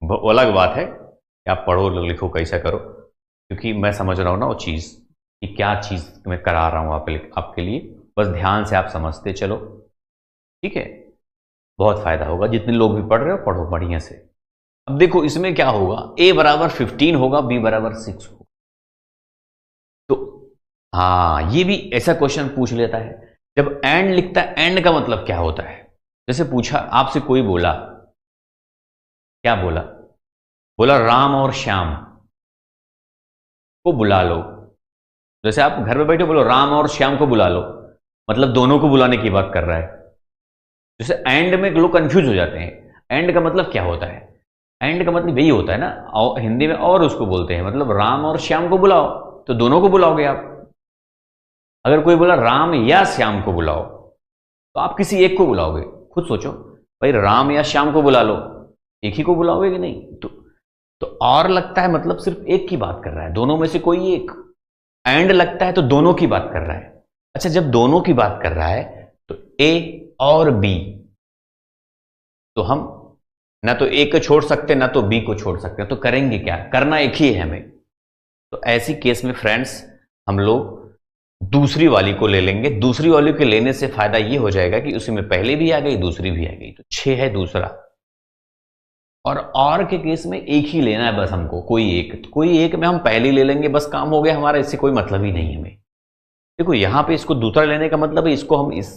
वो अलग बात है कि आप पढ़ो लिखो कैसा करो, क्योंकि मैं समझ रहा हूँ ना वो चीज़ कि क्या चीज़ मैं करा रहा हूँ आपके लिए। बस ध्यान से आप समझते चलो, ठीक है। बहुत फायदा होगा, जितने लोग भी पढ़ रहे हो पढ़ो बढ़िया से। अब देखो इसमें क्या होगा, a बराबर 15 होगा, b बराबर 6 होगा। तो हाँ, ये भी ऐसा क्वेश्चन पूछ लेता है। जब एंड लिखता है, एंड का मतलब क्या होता है? जैसे पूछा आपसे, कोई बोला, क्या बोला? बोला राम और श्याम को बुला लो। जैसे आप घर में बैठे बोलो राम और श्याम को बुला लो, मतलब दोनों को बुलाने की बात कर रहा है। जैसे एंड में लोग कंफ्यूज हो जाते हैं, एंड का मतलब क्या होता है? एंड का मतलब यही होता है ना, और हिंदी में और उसको बोलते हैं, मतलब राम और श्याम को बुलाओ, तो दोनों को बुलाओगे आप। अगर कोई बोला राम या श्याम को बुलाओ, तो आप किसी एक को बुलाओगे। खुद सोचो भाई, राम या श्याम को बुला लो, एक ही को बुलाओगे कि नहीं? तो और लगता है मतलब सिर्फ एक की बात कर रहा है, दोनों में से कोई एक। एंड लगता है तो दोनों की बात कर रहा है। अच्छा, जब दोनों की बात कर रहा है तो ए और बी, तो हम ना तो ए को छोड़ सकते ना तो बी को छोड़ सकते, तो करेंगे क्या? करना एक ही है हमें। तो ऐसी केस में फ्रेंड्स, हम लोग दूसरी वाली को ले लेंगे। दूसरी वाली को लेने से फायदा ये हो जाएगा कि उसमें पहले भी आ गई, दूसरी भी आ गई, तो 6 है दूसरा। और के केस में एक ही लेना है बस हमको, कोई एक में हम पहले ले लेंगे, बस काम हो गया हमारा, इससे कोई मतलब ही नहीं हमें। देखो यहां पे इसको दूसरा लेने का मतलब है, इसको हम इस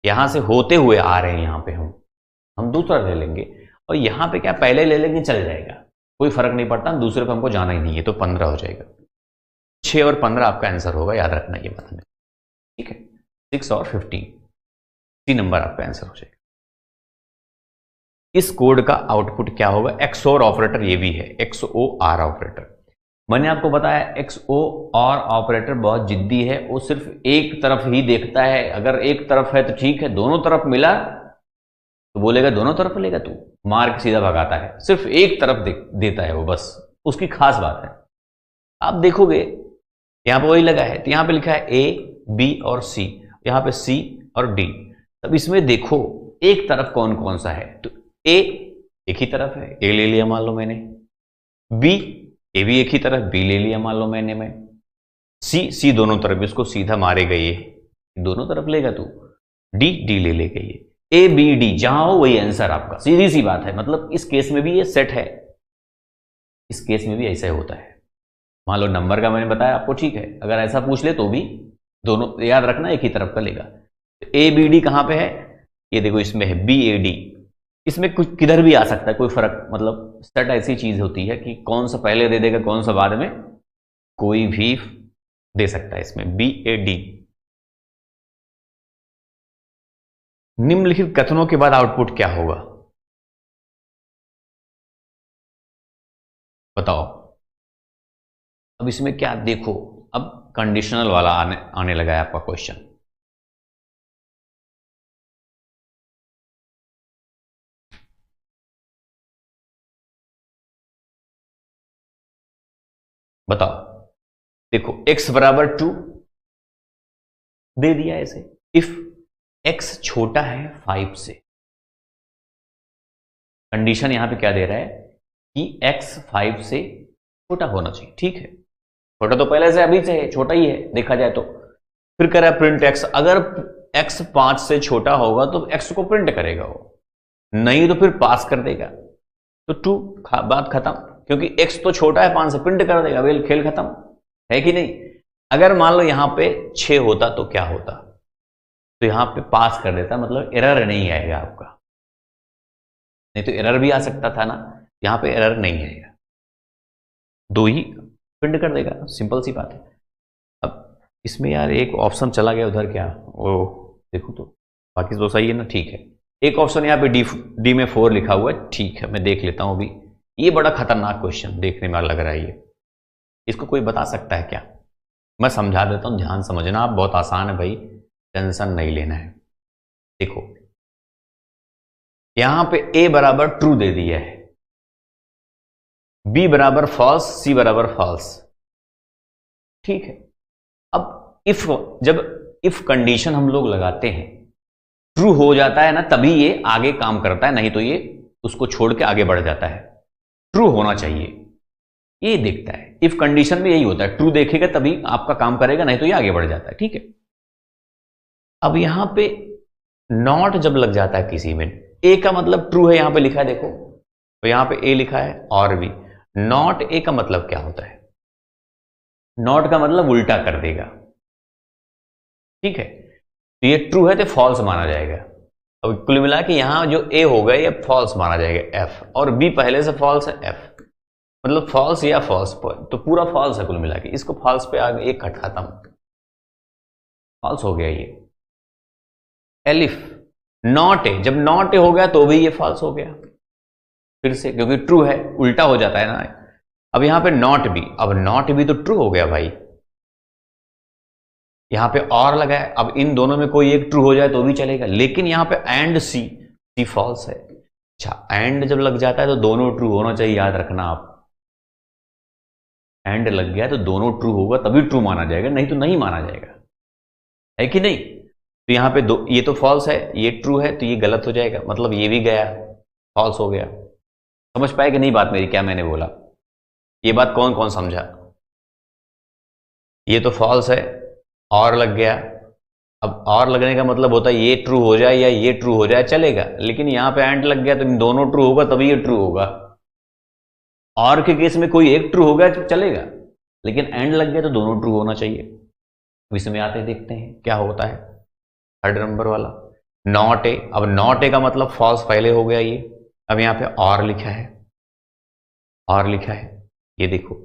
यहां से होते हुए आ रहे हैं, यहां पे हम दूसरा ले लेंगे, और यहां पे क्या पहले ले लेंगे, चल जाएगा, कोई फर्क नहीं पड़ता, दूसरे पे हमको जाना ही नहीं है। तो 15 हो जाएगा। 6 और 15 आपका आंसर होगा, याद रखना ये बात हमें, ठीक है। 6 और 15, 3 नंबर आपका आंसर हो जाएगा। इस कोड का आउटपुट क्या होगा? XOR ऑपरेटर ये भी है, XOR ऑपरेटर। मैंने आपको बताया XOR ऑपरेटर बहुत जिद्दी है, वो सिर्फ एक तरफ ही देखता है। अगर एक तरफ है तो ठीक है, दोनों तरफ मिला तो बोलेगा दोनों तरफ लेगा, तू मार के सीधा भगाता है। सिर्फ एक तरफ देता है वो, बस उसकी खास बात है। आप देखोगे यहां पे वही लगा है, तो यहां पे लिखा है A, B और C, यहां पे C और D। अब इसमें देखो एक तरफ कौन कौन सा है, तो A एक ही तरफ है, A ले लिया मान लो मैंने। B, A भी एक ही तरफ, B ले लिया मान लो मैंने मैं। C दोनों तरफ, इसको सीधा मारेगा ये, दोनों तरफ लेगा तू। D ले लेगा ये। ABD जहां हो वही आंसर आपका, सीधी सी बात है। मतलब इस केस में भी ये सेट है, इस केस में भी ऐसा ही होता है। मान लो नंबर का मैंने बताया आपको, ठीक है, अगर ऐसा पूछ ले तो भी दोनों याद रखना, एक ही तरफ का लेगा। तो ABD कहां पे है? ये देखो इसमें है BAD। इसमें कुछ किधर भी आ सकता है, कोई फर्क, मतलब सेट ऐसी चीज होती है कि कौन सा पहले दे देगा कौन सा बाद में, कोई भी दे सकता है इसमें। BAD। निम्नलिखित कथनों के बाद आउटपुट क्या होगा बताओ? अब इसमें क्या देखो, अब कंडीशनल वाला आने लगा है आपका क्वेश्चन। बताओ, देखो x बराबर 2 दे दिया ऐसे। इफ x छोटा है 5 से, कंडीशन यहां पे क्या दे रहा है कि x 5 से छोटा होना चाहिए, ठीक है। छोटा तो पहले से अभी से है, छोटा ही है देखा जाए तो। फिर कह रहा है प्रिंट x, अगर x 5 से छोटा होगा तो x को प्रिंट करेगा वो, नहीं तो फिर पास कर देगा। तो 2 बात खत्म, क्योंकि x तो छोटा है 5 से, प्रिंट कर देगा, वेल खेल खत्म है कि नहीं। अगर मान लो यहां पे 6 होता तो क्या होता, तो यहां पे पास कर देता, मतलब एरर नहीं आएगा आपका। नहीं तो एरर भी आ सकता था ना, यहां पे एरर नहीं आएगा, 2 ही प्रिंट कर देगा, सिंपल सी बात है। अब इसमें यार एक ऑप्शन चला गया उधर, क्या ओ देखो तो, बाकी तो सही है ना, ठीक है। एक ऑप्शन यहाँ पे डी में 4 लिखा हुआ है, ठीक है, मैं देख लेता हूं अभी। ये बड़ा खतरनाक क्वेश्चन देखने में लग रहा है ये, इसको कोई बता सकता है क्या? मैं समझा देता हूं, ध्यान समझना आप, बहुत आसान है भाई, टेंशन नहीं लेना है। देखो यहां पे a बराबर ट्रू दे दिया है, b बराबर फॉल्स, c बराबर फॉल्स, ठीक है। अब इफ जब इफ कंडीशन हम लोग लगाते हैं, ट्रू हो जाता है ना तभी ये आगे काम करता है, नहीं तो ये उसको छोड़ के आगे बढ़ जाता है। ट्रू होना चाहिए, ये देखता है। इफ कंडीशन में यही होता है, ट्रू देखेगा तभी आपका काम करेगा, नहीं तो ये आगे बढ़ जाता है। ठीक है, अब यहां पे नॉट जब लग जाता है किसी में, ए का मतलब ट्रू है, यहां पे लिखा है देखो, तो यहां पे ए लिखा है और बी। नॉट ए का मतलब क्या होता है? नॉट का मतलब उल्टा कर देगा। ठीक है, तो ये ट्रू है तो फॉल्स माना जाएगा। अब कुल मिला के यहां जो ए होगा ये फॉल्स माना जाएगा, एफ, और बी पहले से फॉल्स है, एफ मतलब फॉल्स या फॉल्स, तो पूरा फॉल्स है कुल मिला के। इसको फॉल्स पे आगे एक खत्म, फॉल्स हो गया ये। एलिफ नॉट ए, जब नॉट ए हो गया तो भी ये फॉल्स हो गया फिर से, क्योंकि ट्रू है, उल्टा हो जाता है ना। अब यहां पे नॉट बी, अब नॉट बी तो ट्रू हो गया भाई, यहां पे और लगा है। अब इन दोनों में कोई एक ट्रू हो जाए तो भी चलेगा, लेकिन यहां पे एंड सी, सी फॉल्स है। अच्छा, एंड जब लग जाता है तो दोनों ट्रू होना चाहिए, याद रखना आप। एंड लग गया तो दोनों ट्रू होगा तभी ट्रू माना जाएगा, नहीं तो नहीं माना जाएगा, है कि नहीं? तो यहां पे दो, ये तो फॉल्स है, ये ट्रू है, तो ये गलत हो जाएगा, मतलब ये भी गया, फॉल्स हो गया। समझ पाए कि नहीं बात मेरी, क्या मैंने बोला? ये बात कौन कौन समझा? ये तो फॉल्स है, और लग गया। अब और लगने का मतलब होता है ये ट्रू हो जाए या ये ट्रू हो जाए चलेगा, लेकिन यहां पे एंड लग गया तो इन दोनों ट्रू होगा तभी ये ट्रू होगा। और के केस में कोई एक ट्रू हो गया तो चलेगा, लेकिन एंड लग गया तो दोनों ट्रू होना चाहिए। अब इसमें आते देखते हैं क्या होता है। थर्ड नंबर वाला नॉट ए, अब नॉट ए का मतलब फॉल्स पहले हो गया ये। अब यहां पे और लिखा है, और लिखा है, ये देखो,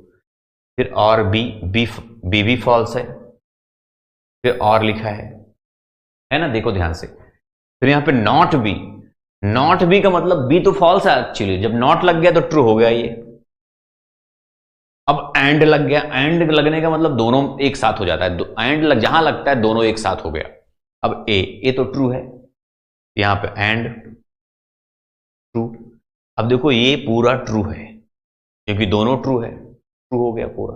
फिर और बी, बी भी फॉल्स है, फिर और लिखा है ना, देखो ध्यान से। फिर यहां पे नॉट बी, नॉट बी का मतलब बी तो फॉल्स है एक्चुअली, जब नॉट लग गया तो ट्रू हो गया ये। अब एंड लग गया, एंड लगने का मतलब दोनों एक साथ हो जाता है, एंड लग जहां लगता है दोनों एक साथ हो गया। अब ए तो ट्रू है, यहां पे एंड ट्रू। अब देखो ये पूरा ट्रू है क्योंकि दोनों ट्रू है, ट्रू हो गया पूरा।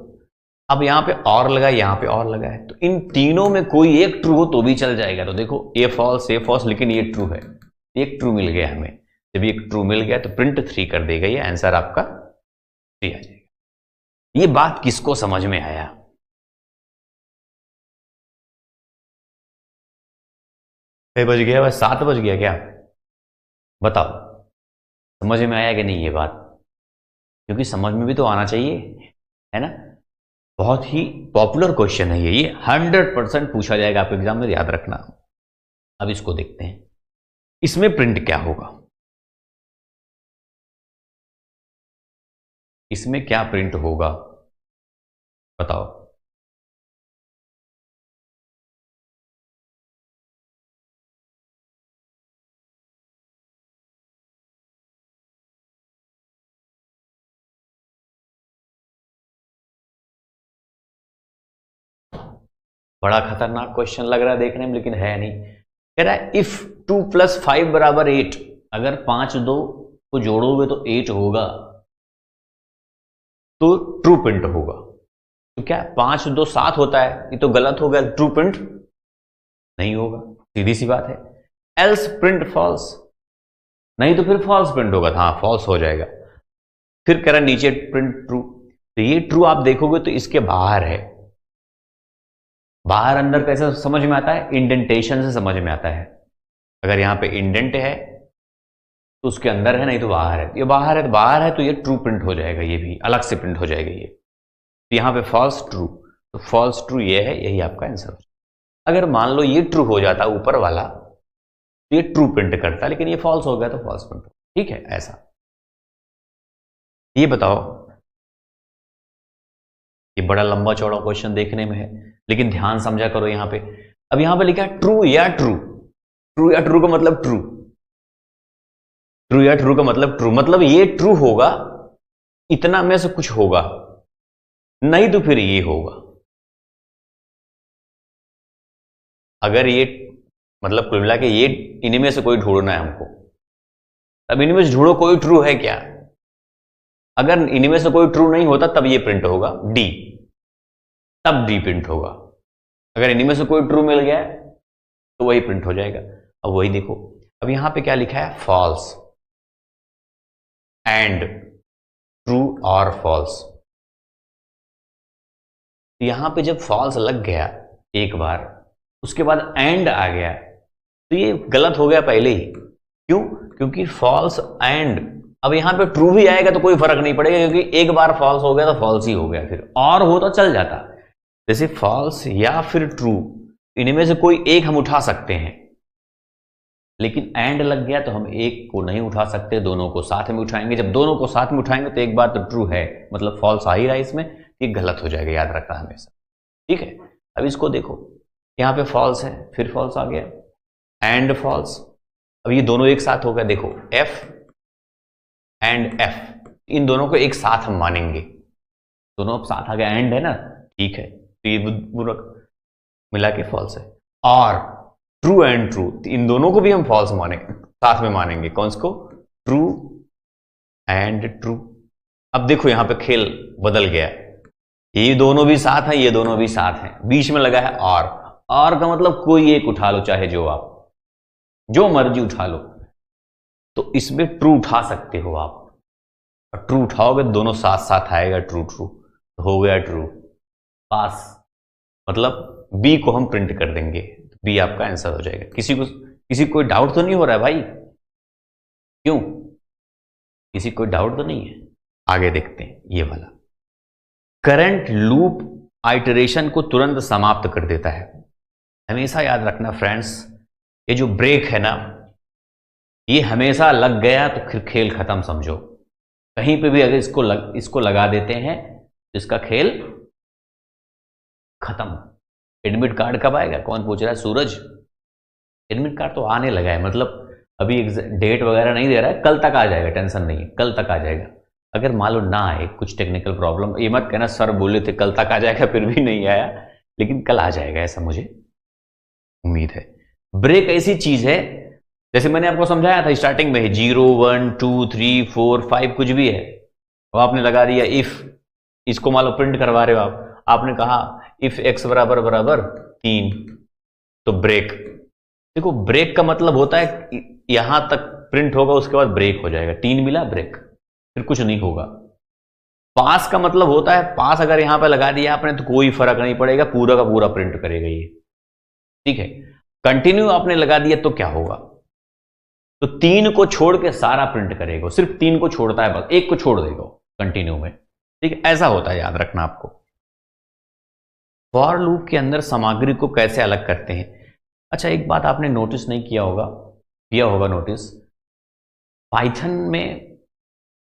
अब यहां पे और लगा, यहां पे और लगा है, तो इन तीनों में कोई एक ट्रू हो तो भी चल जाएगा। तो देखो ए फॉल्स, लेकिन ये ट्रू है, एक ट्रू मिल गया हमें। जब एक ट्रू मिल गया तो प्रिंट 3 कर देगा, ये आंसर आपका 3 आ जाएगा। ये बात किसको समझ में आया? बज गया, बस 7 बज गया क्या? बताओ समझ में आया कि नहीं ये बात? क्योंकि समझ में भी तो आना चाहिए, है ना। बहुत ही पॉपुलर क्वेश्चन है ये 100% पूछा जाएगा आपके एग्जाम में, याद रखना। अब इसको देखते हैं, इसमें प्रिंट क्या होगा, इसमें क्या प्रिंट होगा बताओ। बड़ा खतरनाक क्वेश्चन लग रहा है देखने में, लेकिन है नहीं। कह रहा है इफ 2 + 5 = 8, अगर 5 2 को जोड़ोगे तो 8 होगा तो ट्रू प्रिंट होगा। तो क्या 5 2 7 होता है, ये तो गलत हो गया, ट्रू प्रिंट नहीं होगा, सीधी सी बात है। एल्स प्रिंट फॉल्स, नहीं तो फिर फॉल्स प्रिंट होगा, हाँ फॉल्स हो जाएगा। फिर कह रहा नीचे प्रिंट ट्रू, तो ये ट्रू आप देखोगे तो इसके बाहर है। बाहर अंदर कैसे समझ में आता है? इंडेंटेशन से समझ में आता है। अगर यहां पे इंडेंट है तो उसके अंदर है, नहीं तो बाहर है। ये बाहर है तो बाहर है, तो ये ट्रू प्रिंट हो जाएगा, ये भी अलग से प्रिंट हो जाएगा ये। तो यहां पे फॉल्स ट्रू, तो फॉल्स ट्रू ये है, यही आपका आंसर। अगर मान लो ये ट्रू हो जाता ऊपर वाला तो ये ट्रू प्रिंट करता, लेकिन ये फॉल्स हो गया तो फॉल्स प्रिंट। ठीक है, ऐसा। ये बताओ, ये बड़ा लंबा चौड़ा क्वेश्चन देखने में है, लेकिन ध्यान समझा करो यहां पे। अब यहां पे लिखा है ट्रू या ट्रू, ट्रू या ट्रू का मतलब ट्रू, ट्रू या ट्रू का मतलब ट्रू, मतलब ये ट्रू होगा, इतना में से कुछ होगा, नहीं तो फिर ये होगा। अगर ये मतलब कुल मिला के ये इनमें से कोई ढूंढना है हमको, अब इनमें से ढूंढो कोई ट्रू है क्या। अगर इनमें से कोई ट्रू नहीं होता तब ये प्रिंट होगा डी, तब डी प्रिंट होगा। अगर इन्हीं में से कोई ट्रू मिल गया तो वही प्रिंट हो जाएगा। अब वही देखो, अब यहां पे क्या लिखा है, फॉल्स एंड ट्रू और फॉल्स। यहां पे जब फॉल्स लग गया एक बार, उसके बाद एंड आ गया, तो ये गलत हो गया पहले ही। क्यों? क्योंकि फॉल्स एंड, अब यहां पे ट्रू भी आएगा तो कोई फर्क नहीं पड़ेगा, क्योंकि एक बार फॉल्स हो गया तो फॉल्स ही हो गया, फिर और हो तो चल जाता। जैसे फॉल्स या फिर ट्रू, इनमें से कोई एक हम उठा सकते हैं, लेकिन एंड लग गया तो हम एक को नहीं उठा सकते, दोनों को साथ में उठाएंगे। जब दोनों को साथ में उठाएंगे तो एक बार तो ट्रू है, मतलब फॉल्स आ ही रहा है इसमें, ये गलत हो जाएगा, याद रखना हमेशा। ठीक है, अब इसको देखो, यहां पे फॉल्स है, फिर फॉल्स आ गया, एंड फॉल्स। अब ये दोनों एक साथ हो गया, देखो एफ एंड एफ, इन दोनों को एक साथ हम मानेंगे, दोनों अब साथ आ गया, एंड है ना, ठीक है, तो ये पूरा मिला के फॉल्स है। और ट्रू एंड ट्रू, इन दोनों को भी हम फॉल्स मानेंगे, साथ में मानेंगे, कौन को, ट्रू एंड ट्रू। अब देखो यहां पे खेल बदल गया, ये दोनों भी साथ हैं, ये दोनों भी साथ हैं, बीच में लगा है और का मतलब कोई एक उठा लो, चाहे जो आप जो मर्जी उठा लो, तो इसमें ट्रू उठा सकते हो आप, और ट्रू उठाओगे तो दोनों साथ साथ आएगा, ट्रू ट्रू, तो हो गया ट्रू, पास। मतलब बी को हम प्रिंट कर देंगे, बी आपका आंसर हो जाएगा। किसी को कोई डाउट तो नहीं हो रहा है भाई? क्यों? किसी को डाउट तो नहीं है? आगे देखते हैं ये वाला, करंट लूप आइटरेशन को तुरंत समाप्त कर देता है। हमेशा याद रखना फ्रेंड्स, ये जो ब्रेक है ना, ये हमेशा लग गया तो फिर खेल खत्म समझो। कहीं पे भी अगर इसको लगा देते हैं तो इसका खेल खत्म। एडमिट कार्ड कब आएगा? कौन पूछ रहा है? सूरज, एडमिट कार्ड तो आने लगा है, मतलब अभी डेट वगैरह नहीं दे रहा है, कल तक आ जाएगा, टेंशन नहीं है, कल तक आ जाएगा। अगर मान लो ना आए, कुछ टेक्निकल प्रॉब्लम, ये मत कहना सर बोले थे कल तक आ जाएगा फिर भी नहीं आया, लेकिन कल आ जाएगा, ऐसा मुझे उम्मीद है। ब्रेक ऐसी चीज है, जैसे मैंने आपको समझाया था स्टार्टिंग में, 0 1 2 3 4 5 कुछ भी है, वो आपने लगा दिया इफ, इसको मान लो प्रिंट करवा रहे हो आप, आपने कहा इफ x बराबर बराबर 3, तो ब्रेक। देखो ब्रेक का मतलब होता है यहां तक प्रिंट होगा, उसके बाद ब्रेक हो जाएगा, 3 मिला ब्रेक, फिर कुछ नहीं होगा। पास का मतलब होता है, पास अगर यहां पे लगा दिया आपने तो कोई फर्क नहीं पड़ेगा, पूरा का पूरा प्रिंट करेगा ये, ठीक है। कंटिन्यू आपने लगा दिया तो क्या होगा, तो 3 को छोड़ के सारा प्रिंट करेगा, सिर्फ 3 को छोड़ता है, बस 1 को छोड़ देगा कंटिन्यू में, ठीक है, ऐसा होता है, याद रखना आपको। फॉर लूप के अंदर सामग्री को कैसे अलग करते हैं? अच्छा, एक बात आपने नोटिस नहीं किया होगा नोटिस, पाइथन में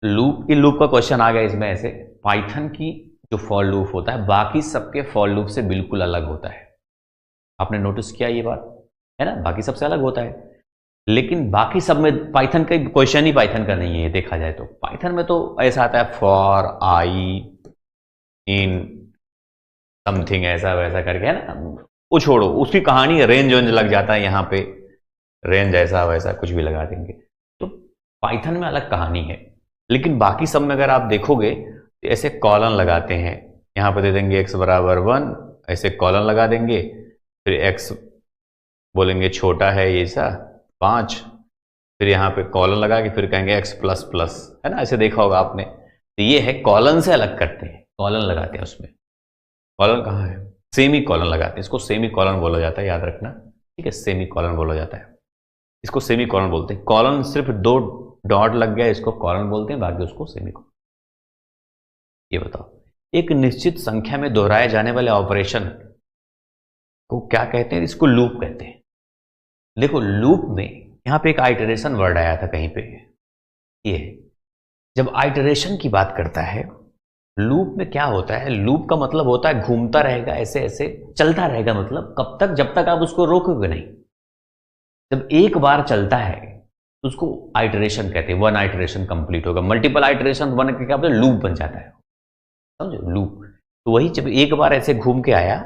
लूप का क्वेश्चन आ गया इसमें ऐसे, पाइथन की जो फॉर लूप होता है बाकी सबके फॉर लूप से बिल्कुल अलग होता है। आपने नोटिस किया ये बात है ना, बाकी सबसे अलग होता है, लेकिन बाकी सब में पाइथन का क्वेश्चन ही पाइथन का नहीं है, देखा जाए तो पाइथन में तो ऐसा आता है फॉर आई इन समथिंग, ऐसा वैसा करके, है ना, वो छोड़ो, उसकी कहानी रेंज वेंज लग जाता है, यहां पे रेंज ऐसा वैसा कुछ भी लगा देंगे, तो पाइथन में अलग कहानी है। लेकिन बाकी सब में अगर आप देखोगे तो ऐसे कॉलन लगाते हैं, यहां पे दे देंगे x बराबर 1, ऐसे कॉलन लगा देंगे, फिर x बोलेंगे छोटा है ये सा 5, फिर यहाँ पे कॉलन लगा के फिर कहेंगे x प्लस प्लस, है ना, ऐसे देखा होगा आपने। तो ये है कॉलन से अलग करते हैं, कॉलन लगाते हैं उसमें। कॉलन कहाँ है? सेमी कॉलन लगाते हैं, इसको सेमी कॉलन बोला जाता है, याद रखना, ठीक है, सेमी कॉलन बोला जाता है, इसको सेमी कॉलन बोलते हैं। कॉलन सिर्फ 2 डॉट लग गया, इसको कॉलन बोलते हैं, बाकी उसको सेमी कॉलन। ये बताओ, एक निश्चित संख्या में दोहराए जाने वाले ऑपरेशन को क्या कहते हैं? इसको लूप कहते हैं। देखो लूप में यहां पे एक आइटरेशन वर्ड आया था कहीं पे, ये जब आइटरेशन की बात करता है लूप में, क्या होता है, लूप का मतलब होता है घूमता रहेगा, ऐसे ऐसे चलता रहेगा, मतलब कब तक? जब तक आप उसको रोकोगे नहीं। जब एक बार चलता है तो उसको आइटरेशन कहते हैं, 1 आइटरेशन कंप्लीट होगा, मल्टीपल आइटरेशन 1 के क्या होता है, लूप बन जाता है, समझो लूप। तो वही जब एक बार ऐसे घूम के आया,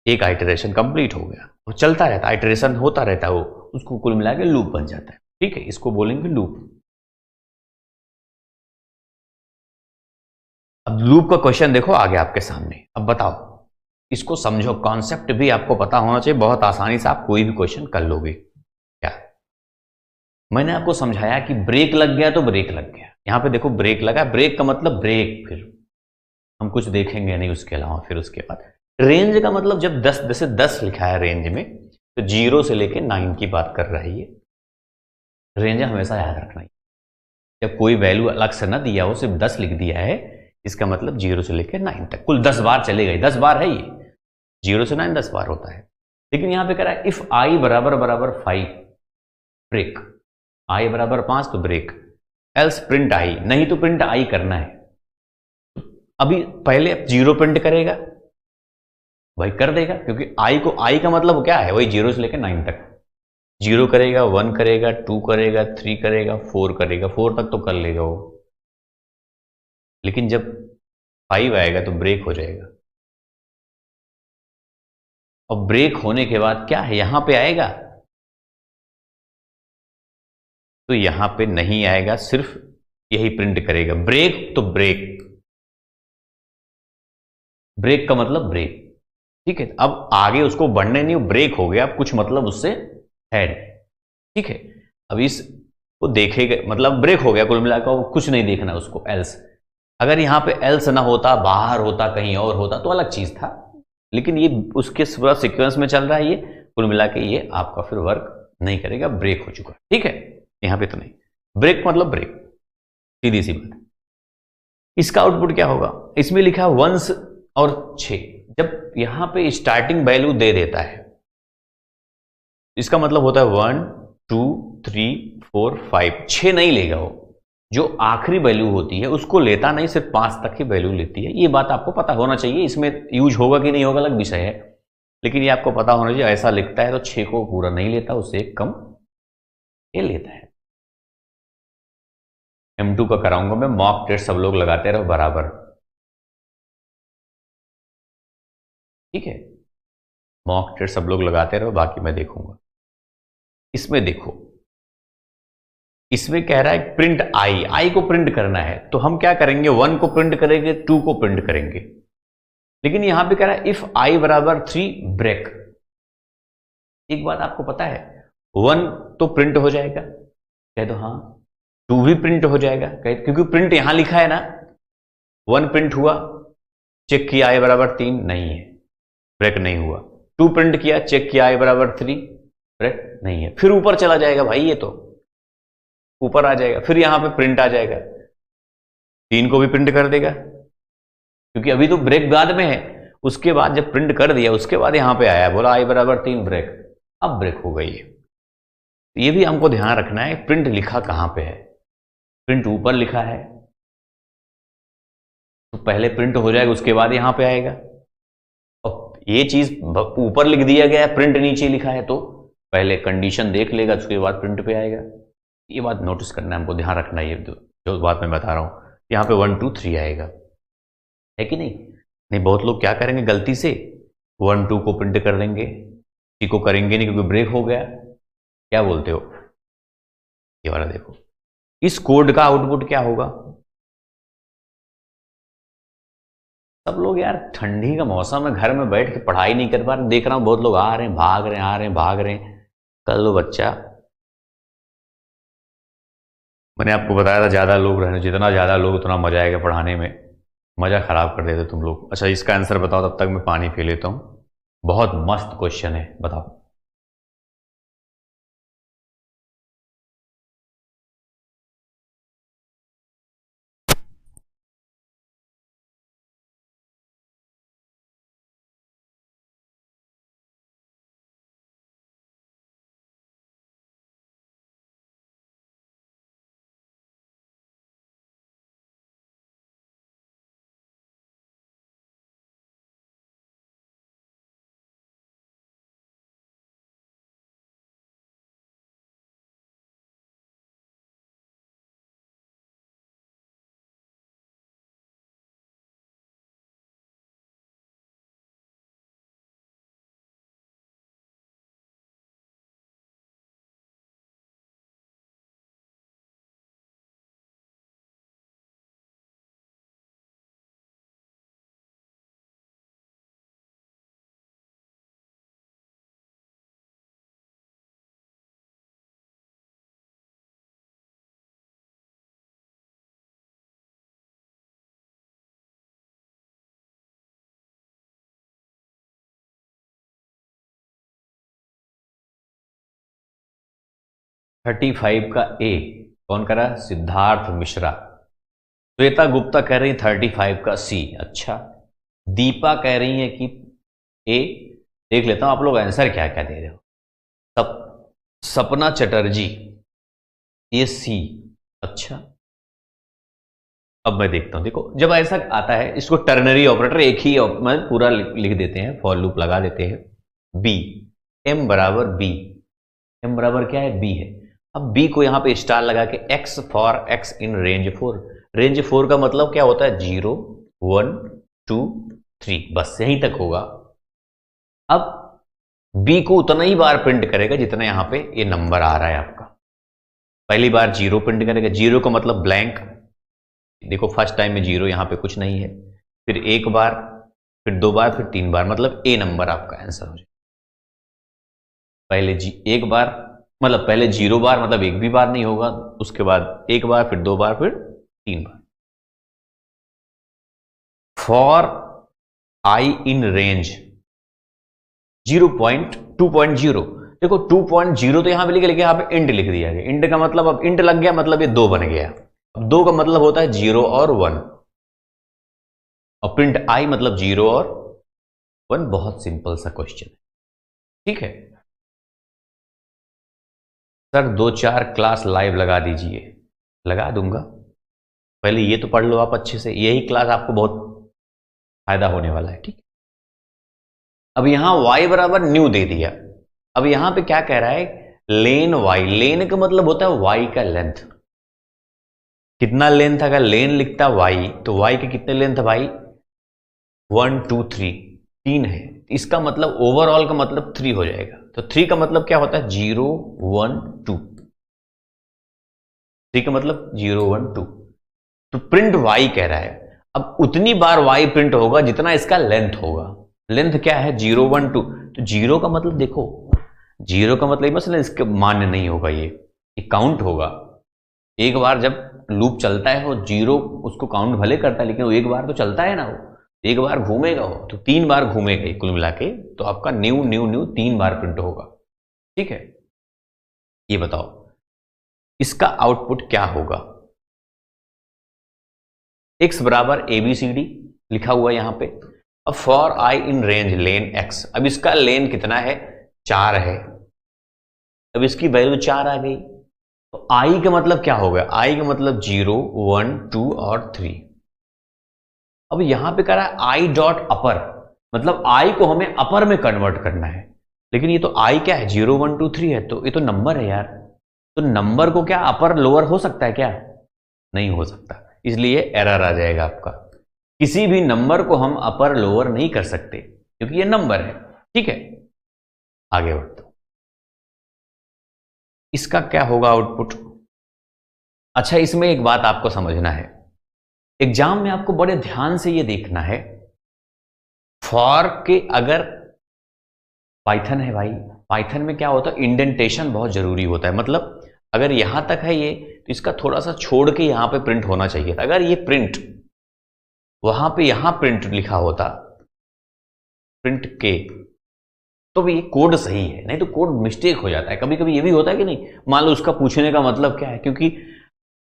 एक आइटरेशन कंप्लीट हो गया, वो चलता रहता, आइटरेशन होता रहता है, वो उसको कुल मिला के लूप बन जाता है, ठीक है, इसको बोलेंगे लूप। अब लूप का क्वेश्चन देखो आ गया आपके सामने, अब बताओ इसको समझो, कॉन्सेप्ट भी आपको पता होना चाहिए, बहुत आसानी से आप कोई भी क्वेश्चन कर लोगे। क्या मैंने आपको समझाया कि ब्रेक लग गया तो ब्रेक लग गया, यहां पे देखो ब्रेक लगा, ब्रेक का मतलब ब्रेक, फिर हम कुछ देखेंगे नहीं उसके अलावा। फिर उसके बाद रेंज का मतलब, जब 10 जैसे 10 लिखा है रेंज में, तो 0 से लेके 9 की बात कर रहा है ये। रेंज हमेशा याद रखना है, जब कोई वैल्यू अलग से ना दिया हो, सिर्फ 10 लिख दिया है, इसका मतलब 0 से लेकर 9 तक कुल 10 बार चले गए। 10 बार है ये, 0 से 9 10 बार होता है। लेकिन यहां पे कह रहा है इफ आई बराबर बराबर 5 ब्रेक, आई बराबर 5 तो ब्रेक, एल्स प्रिंट आई, नहीं तो प्रिंट आई करना है। अभी पहले 0 प्रिंट करेगा भाई, कर देगा, क्योंकि आई को, आई का मतलब क्या है, वही 0 से लेकर 9 तक। 0 करेगा, 1 करेगा, 2 करेगा, 3 करेगा, 4 करेगा, 4 तक तो कर लेगा वो। लेकिन जब 5 आएगा तो ब्रेक हो जाएगा। और ब्रेक होने के बाद क्या है, यहां पे आएगा, तो यहां पे नहीं आएगा, सिर्फ यही प्रिंट करेगा, ब्रेक तो ब्रेक, ब्रेक का मतलब ब्रेक। ठीक है, अब आगे उसको बढ़ने नहीं, ब्रेक हो गया, अब कुछ मतलब उससे है नहीं। ठीक है, अब इस को देखेगा, मतलब ब्रेक हो गया, कुल मिलाकर कुछ नहीं देखना उसको। एल्स, अगर यहां पे एल्स ना होता, बाहर होता, कहीं और होता तो अलग चीज था, लेकिन ये उसके पूरा सीक्वेंस में चल रहा है ये, कुल मिला के ये आपका फिर वर्क नहीं करेगा, ब्रेक हो चुका। ठीक है, यहां पे तो नहीं, ब्रेक मतलब ब्रेक, सीधी सी बात। इसका आउटपुट क्या होगा, इसमें लिखा वंस और 6, जब यहां पे स्टार्टिंग वैल्यू दे देता है, इसका मतलब होता है 1 2 3 4 5, 6 नहीं लेगा वो, जो आखिरी वैल्यू होती है उसको लेता नहीं, सिर्फ 5 तक की वैल्यू लेती है। ये बात आपको पता होना चाहिए, इसमें यूज होगा कि नहीं होगा अलग विषय है, लेकिन ये आपको पता होना चाहिए। ऐसा लिखता है तो 6 को पूरा नहीं लेता, उससे एक कम ये लेता है। M2 का कराऊंगा मैं मॉक टेस्ट, सब लोग लगाते रहो बराबर। ठीक है, मॉक टेस्ट सब लोग लगाते रहो, बाकी मैं देखूंगा। इसमें देखो, इसमें कह रहा है प्रिंट आई, आई को प्रिंट करना है, तो हम क्या करेंगे, 1 को प्रिंट करेंगे, 2 को प्रिंट करेंगे। लेकिन यहां पे कह रहा है इफ आई बराबर 3 ब्रेक। एक बात आपको पता है, 1 तो प्रिंट हो जाएगा, कह दो हाँ, 2 भी प्रिंट हो जाएगा, क्योंकि प्रिंट यहां लिखा है ना, 1 प्रिंट हुआ, चेक किया आई बराबर 3 नहीं है, ब्रेक नहीं हुआ। 2 प्रिंट किया, चेक किया आई बराबर 3, ब्रेक नहीं है। फिर ऊपर चला जाएगा भाई, ये तो ऊपर आ जाएगा, फिर यहां पे प्रिंट आ जाएगा, 3 को भी प्रिंट कर देगा, क्योंकि अभी तो ब्रेक बाद में है। उसके बाद जब प्रिंट कर दिया, उसके बाद यहां पे आया, बोला आई बराबर 3 ब्रेक, अब ब्रेक हो गई है। ये भी हमको ध्यान रखना है, प्रिंट लिखा कहां पे है, प्रिंट ऊपर लिखा है तो पहले प्रिंट हो जाएगा, उसके बाद यहां पे आएगा। और ये चीज ऊपर लिख दिया गया है, प्रिंट नीचे लिखा है, तो पहले कंडीशन देख लेगा, उसके बाद प्रिंट पे आएगा। ये बात नोटिस करना है, हमको ध्यान रखना है, ये जो बात मैं बता रहा हूं, यहां पे 1 2 3 आएगा, है कि नहीं। नहीं, बहुत लोग क्या करेंगे गलती से, 1 2 को प्रिंट कर देंगे, 3 को करेंगे नहीं क्योंकि ब्रेक हो गया। क्या बोलते हो, ये वाला देखो, इस कोड का आउटपुट क्या होगा। सब लोग यार, ठंडी का मौसम है, घर में बैठ के पढ़ाई नहीं कर पा रहे, देख रहा हूं बहुत लोग आ रहे हैं, भाग रहे हैं, आ रहे हैं, भाग रहे हैं। कर लो बच्चा, मैंने आपको बताया था ज्यादा लोग रहने, जितना ज्यादा लोग उतना मजा आएगा पढ़ाने में। मजा खराब कर देते तुम लोग। अच्छा, इसका आंसर बताओ, तब तक मैं पानी पी लेता हूं। बहुत मस्त क्वेश्चन है, बताओ। 35 का ए कौन करा? सिद्धार्थ मिश्रा। श्वेता गुप्ता कह रही 35 का सी। अच्छा, दीपा कह रही है कि ए। देख लेता हूं आप लोग आंसर क्या क्या दे रहे हो। सपना चटर्जी ये सी। अच्छा, अब मैं देखता हूं। देखो, जब ऐसा आता है इसको टर्नरी ऑपरेटर एक ही में पूरा लिख देते हैं, फॉर लूप लगा देते हैं। बी, एम बराबर बी। एम बराबर क्या है? बी है। अब बी को यहां पे स्टार लगा के x for x in range 4। Range 4 का मतलब क्या होता है? 0 1 2 3, बस यहीं तक होगा। अब बी को उतना ही बार प्रिंट करेगा जितना यहां पे ये नंबर आ रहा है आपका। पहली बार 0 प्रिंट करेगा। 0 का मतलब ब्लैंक। देखो फर्स्ट टाइम में 0 यहां पे कुछ नहीं है। फिर एक बार, फिर 2 बार, फिर 3 बार, मतलब ए नंबर आपका आंसर हो जाए। पहले एक बार मतलब पहले 0 बार, मतलब एक भी बार नहीं होगा। उसके बाद एक बार, फिर 2 बार, फिर 3 बार। For I in range 2.0। देखो 2.0 तो यहां पे लिखे, लेकिन यहां पे इंट लिख दिया गया। इंट का मतलब, अब इंट लग गया मतलब ये 2 बन गया। अब 2 का मतलब होता है 0 और 1, और प्रिंट आई मतलब 0 और 1। बहुत सिंपल सा क्वेश्चन है, ठीक है सर। 2-4 क्लास लाइव लगा दीजिए। लगा दूंगा, पहले ये तो पढ़ लो आप अच्छे से। यही क्लास आपको बहुत फायदा होने वाला है, ठीक। अब यहां y बराबर न्यू दे दिया। अब यहां पे क्या कह रहा है? लेन y। लेन का मतलब होता है y का लेंथ। कितना लेंथ? अगर लेन लिखता y तो y के कितने लेंथ है भाई? 1 2 3, 3 है। इसका मतलब ओवरऑल का मतलब 3 हो जाएगा। तो 3 का मतलब क्या होता है? 0 1 2। 3 का मतलब 0 1 2। तो प्रिंट y कह रहा है। अब उतनी बार y प्रिंट होगा जितना इसका लेंथ होगा। लेंथ क्या है? 0 1 2। तो 0 का मतलब देखो, 0 का मतलब बस इसके मान्य नहीं होगा, ये काउंट होगा। एक बार जब लूप चलता है वो 0 उसको काउंट भले करता है, लेकिन वो एक बार तो चलता है ना, वो एक बार घूमेगा, वो तो 3 बार घूमेगा कुल मिला के। तो आपका न्यू न्यू न्यू 3 बार प्रिंट होगा, ठीक है। ये बताओ इसका आउटपुट क्या होगा? x बराबर ABCD लिखा हुआ यहां पे। अब for I in range lane x। अब इसका लेन कितना है? 4 है। अब इसकी वैल्यू 4 आ गई। तो i का मतलब क्या हो गया? i का मतलब 0 1 2 और 3। अब यहां पे कह रहा है i डॉट अपर, मतलब i को हमें अपर में कन्वर्ट करना है। लेकिन ये तो i क्या है? 0 1 2 3 है, तो ये तो नंबर है यार। तो नंबर को क्या अपर लोअर हो सकता है क्या? नहीं हो सकता, इसलिए एरर आ जाएगा आपका। किसी भी नंबर को हम अपर लोअर नहीं कर सकते क्योंकि ये नंबर है, ठीक है। आगे बढ़ते हैं। इसका क्या होगा आउटपुट? अच्छा, इसमें एक बात आपको समझना है, एग्जाम में आपको बड़े ध्यान से ये देखना है। फॉर के अगर पाइथन है भाई, पाइथन में क्या होता है? इंडेंटेशन बहुत जरूरी होता है। मतलब अगर यहां तक है ये, तो इसका थोड़ा सा छोड़ के यहां पे प्रिंट होना चाहिए था। अगर ये प्रिंट वहां पे यहां प्रिंट लिखा होता, प्रिंट के, तो भी कोड सही है। नहीं तो कोड मिस्टेक हो जाता है। कभी कभी ये भी होता है कि नहीं, मान लो उसका पूछने का मतलब क्या है, क्योंकि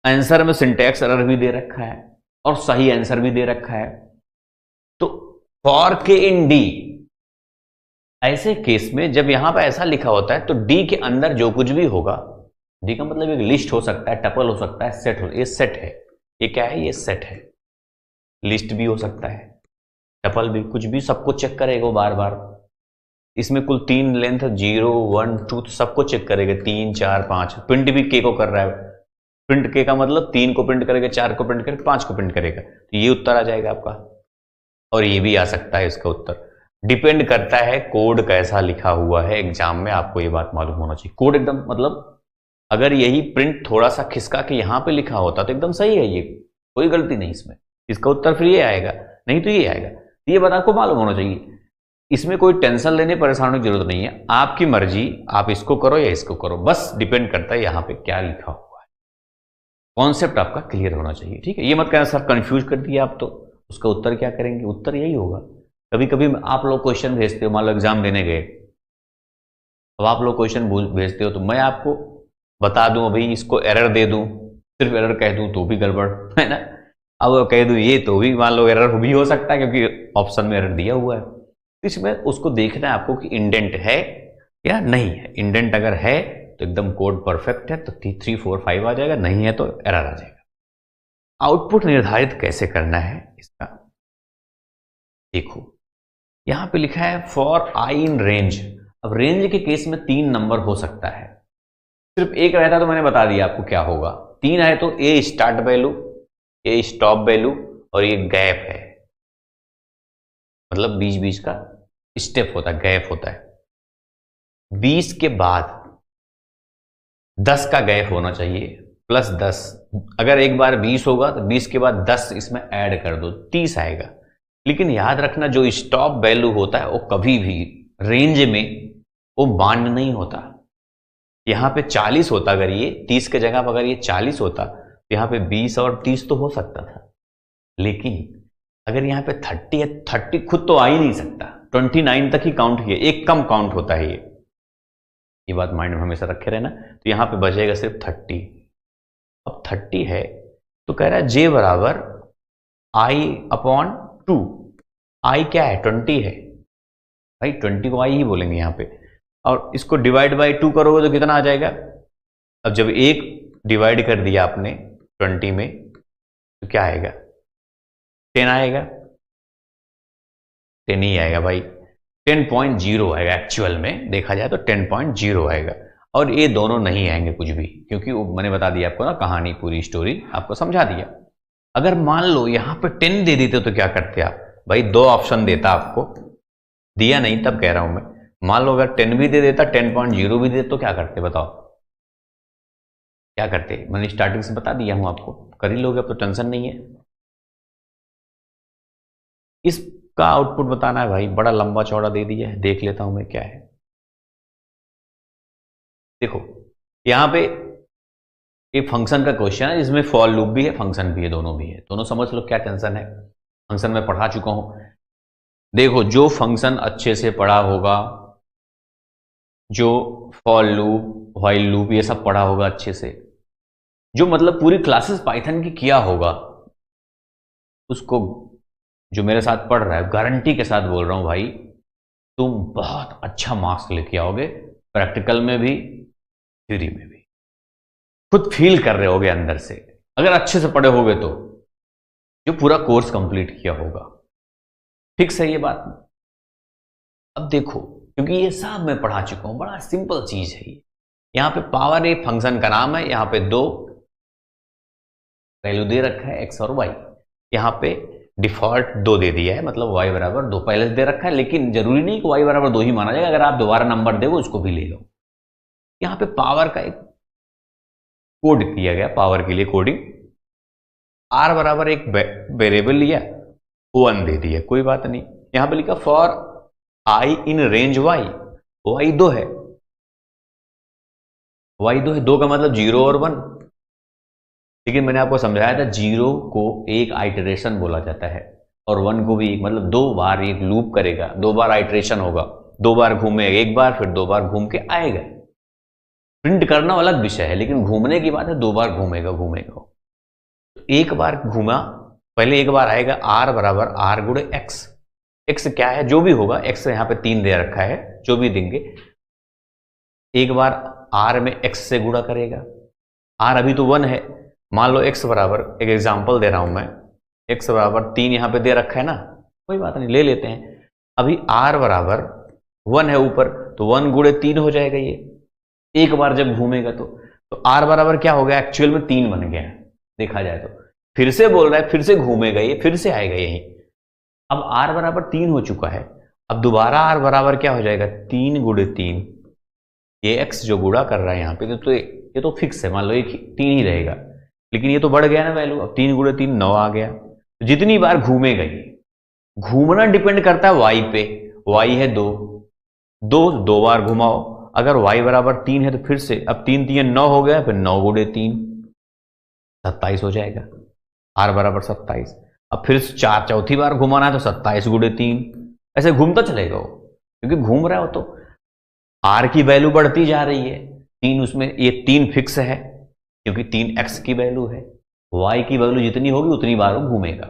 आंसर में सिंटैक्स एरर भी दे रखा है और सही आंसर भी दे रखा है। तो फॉर के इन डी, ऐसे केस में जब यहां पर ऐसा लिखा होता है तो डी के अंदर जो कुछ भी होगा, डी का मतलब एक लिस्ट हो सकता है, टपल हो सकता है, सेट हो, ये सेट है। ये क्या है? ये सेट है। लिस्ट भी हो सकता है, टपल भी, कुछ भी, सबको चेक करेगा बार बार। इसमें कुल 3 लेंथ, 0 1 2, सबको चेक करेगा। 3 4 5, प्रिंट भी के को कर रहा है। प्रिंट के का मतलब 3 को प्रिंट करेगा, 4 को प्रिंट करेगा, 5 को प्रिंट करेगा। तो ये उत्तर आ जाएगा आपका। और ये भी आ सकता है इसका उत्तर। डिपेंड करता है कोड कैसा लिखा हुआ है एग्जाम में, आपको ये बात मालूम होना चाहिए। कोड एकदम मतलब अगर यही प्रिंट थोड़ा सा खिसका के यहां पे लिखा होता तो एकदम सही है, ये कोई गलती नहीं इसमें। इसका उत्तर फिर ये आएगा, नहीं तो ये आएगा। ये बात आपको मालूम होना चाहिए। इसमें कोई टेंशन लेने परेशान होने की जरूरत नहीं है। आपकी मर्जी, आप इसको करो या इसको करो, बस डिपेंड करता है यहां पे क्या लिखा हुआ है। कॉन्सेप्ट आपका क्लियर होना चाहिए, ठीक है। ये मत कहना सर कंफ्यूज कर दिया आप, तो उसका उत्तर क्या करेंगे? उत्तर यही होगा। कभी कभी आप लोग क्वेश्चन भेजते हो, मान लो एग्जाम देने गए, अब आप लोग क्वेश्चन भेजते हो, तो मैं आपको बता दूं अभी इसको एरर दे दूं, सिर्फ एरर कह दूं तो भी गड़बड़ है ना। अब कह दूं ये तो भी मान लो एरर भी हो सकता है क्योंकि ऑप्शन में एरर दिया हुआ है। इसमें उसको देखना है आपको कि इंडेंट है या नहीं है। इंडेंट अगर है तो एकदम कोड परफेक्ट है तो 3 4 5 आ जाएगा, नहीं है तो एरर आ जाएगा। आउटपुट निर्धारित कैसे करना है इसका देखो, यहां पे लिखा है फॉर आई इन रेंज। अब रेंज के केस में 3 नंबर हो सकता है, सिर्फ एक रहता तो मैंने बता दिया आपको क्या होगा। 3 है तो ए स्टार्ट वैल्यू, ए स्टॉप वैल्यू और ये गैप है, मतलब बीच बीच का स्टेप होता है, गैप होता है। 20 के बाद 10 का गैप होना चाहिए प्लस 10। अगर एक बार 20 होगा तो 20 के बाद 10 इसमें ऐड कर दो, 30 आएगा। लेकिन याद रखना जो स्टॉप वैल्यू होता है वो कभी भी रेंज में वो बांड नहीं होता। यहां पे 40 होता, अगर ये 30 के जगह पर अगर ये 40 होता तो यहां पे 20 और 30 तो हो सकता था। लेकिन अगर यहां पे 30 है, 30 खुद तो आ ही नहीं सकता, 29 तक ही काउंट किया, एक कम काउंट होता है ये बात माइंड में हमेशा रखे रहना। तो यहां पे बचेगा सिर्फ 30। अब 30 है तो कह रहा है जे बराबर आई अपॉन 2। आई क्या है? 20 है भाई, 20 को आई ही बोलेंगे यहां पे। और इसको डिवाइड बाई 2 करोगे तो कितना आ जाएगा? अब जब एक डिवाइड कर दिया आपने 20 में तो क्या आएगा? 10 आएगा? 10 ही आएगा भाई, 10.0 आएगा। एक्चुअल में देखा जाए तो 10.0 आएगा। और ये दोनों नहीं आएंगे कुछ भी, क्योंकि वो मैंने बता दिया आपको ना, कहानी पूरी स्टोरी आपको समझा दिया। अगर मान लो यहां पे 10 दे देते तो क्या करते आप? भाई 2 ऑप्शन देता आपको, दिया नहीं तब कह रहा हूं मैं। मान लो अगर 10 भी दे देता, 10.0 भी दे तो क्या करते बताओ? क्या करते? मैंने स्टार्टिंग से बता दिया हूं आपको, कर ही लोगे, अब तो टेंशन नहीं है। इसका आउटपुट बताना है भाई, बड़ा लंबा चौड़ा दे दिया है, देख लेता हूं मैं क्या है। देखो यहां पे एक फंक्शन का क्वेश्चन है जिसमें फॉर लूप भी है, फंक्शन भी है, दोनों भी है। दोनों समझ लो क्या टेंशन है। फंक्शन में पढ़ा चुका हूं। देखो जो फंक्शन अच्छे से पढ़ा होगा, जो फॉर लूप, व्हाइल लूप, ये सब पढ़ा होगा अच्छे से, जो मतलब पूरी क्लासेस पाइथन की किया होगा, उसको, जो मेरे साथ पढ़ रहा है, गारंटी के साथ बोल रहा हूं भाई, तुम बहुत अच्छा मार्क्स लेके आओगे, प्रैक्टिकल में भी, थ्योरी में भी। खुद फील कर रहे होगे अंदर से, अगर अच्छे से पढ़े होगे तो, जो पूरा कोर्स कंप्लीट किया होगा। फिक्स है ये बात। अब देखो, क्योंकि ये सब मैं पढ़ा चुका हूं, बड़ा सिंपल चीज है ये। यहां पे पावर एक फंक्शन का नाम है, यहां पे 2 वैल्यू दे रखा है x और y। यहां पे डिफॉल्ट 2 दे दिया है, मतलब y बराबर 2 पहले से दे रखा है, लेकिन जरूरी नहीं कि y बराबर 2 ही माना जाएगा। अगर आप दोबारा नंबर दोगे उसको भी ले लो। यहां पे पावर का एक कोड किया गया, पावर के लिए कोडिंग। r बराबर एक वेरिएबल लिया, 1 दे दिया, कोई बात नहीं। यहां पे लिखा for I in range y, y 2 है, y 2 है, 2 का मतलब 0 और 1। लेकिन मैंने आपको समझाया था 0 को एक आइटरेशन बोला जाता है और 1 को भी एक, मतलब 2 बार एक लूप करेगा, 2 बार आइटरेशन होगा, 2 बार घूमेगा, एक बार फिर 2 बार घूम के आएगा। प्रिंट करना अलग विषय है, लेकिन घूमने की बात है, 2 बार घूमेगा। तो एक बार घूमा, पहले एक बार आएगा r बराबर r गुणे x। x क्या है? जो भी होगा, x यहां पे 3 दे रखा है, जो भी देंगे, एक बार r में x से गुणा करेगा। r अभी तो 1 है, मान लो x बराबर, एक एग्जांपल दे रहा हूं मैं, x बराबर 3 यहां पे दे रखा है ना, कोई बात नहीं, ले लेते हैं। अभी r बराबर 1 है ऊपर, तो 1 गुणे 3 हो जाएगा ये, एक बार जब घूमेगा तो r बराबर क्या हो गया? एक्चुअल में 3 बन गया, देखा जाए तो। फिर से बोल रहा है, फिर से घूमेगा ये, फिर से आएगा यही। अब r बराबर 3 हो चुका है, अब दोबारा r बराबर क्या हो जाएगा? 3 गुणे 3। ये x जो गुणा कर रहा है यहाँ पे, तो ये तो फिक्स है, मान लो ये 3 ही रहेगा, लेकिन ये तो बढ़ गया ना वैल्यू। अब 3 गुणे 3 9 आ गया। तो जितनी बार घूमेगा ये, घूमना डिपेंड करता है y पे, y है 2 बार घुमाओ। अगर y बराबर 3 है तो फिर से, अब 3 3 9 हो गया, फिर 9 गुणे 3 27 हो जाएगा, r बराबर 27। अब फिर चौथी बार घुमाना है तो 27 गुणे 3, ऐसे घूमता चलेगा वो, क्योंकि घूम रहा हो तो r की वैल्यू बढ़ती जा रही है। तीन, उसमें ये 3 फिक्स है क्योंकि 3 x की वैल्यू है, y की वैल्यू जितनी होगी उतनी बार वो घूमेगा।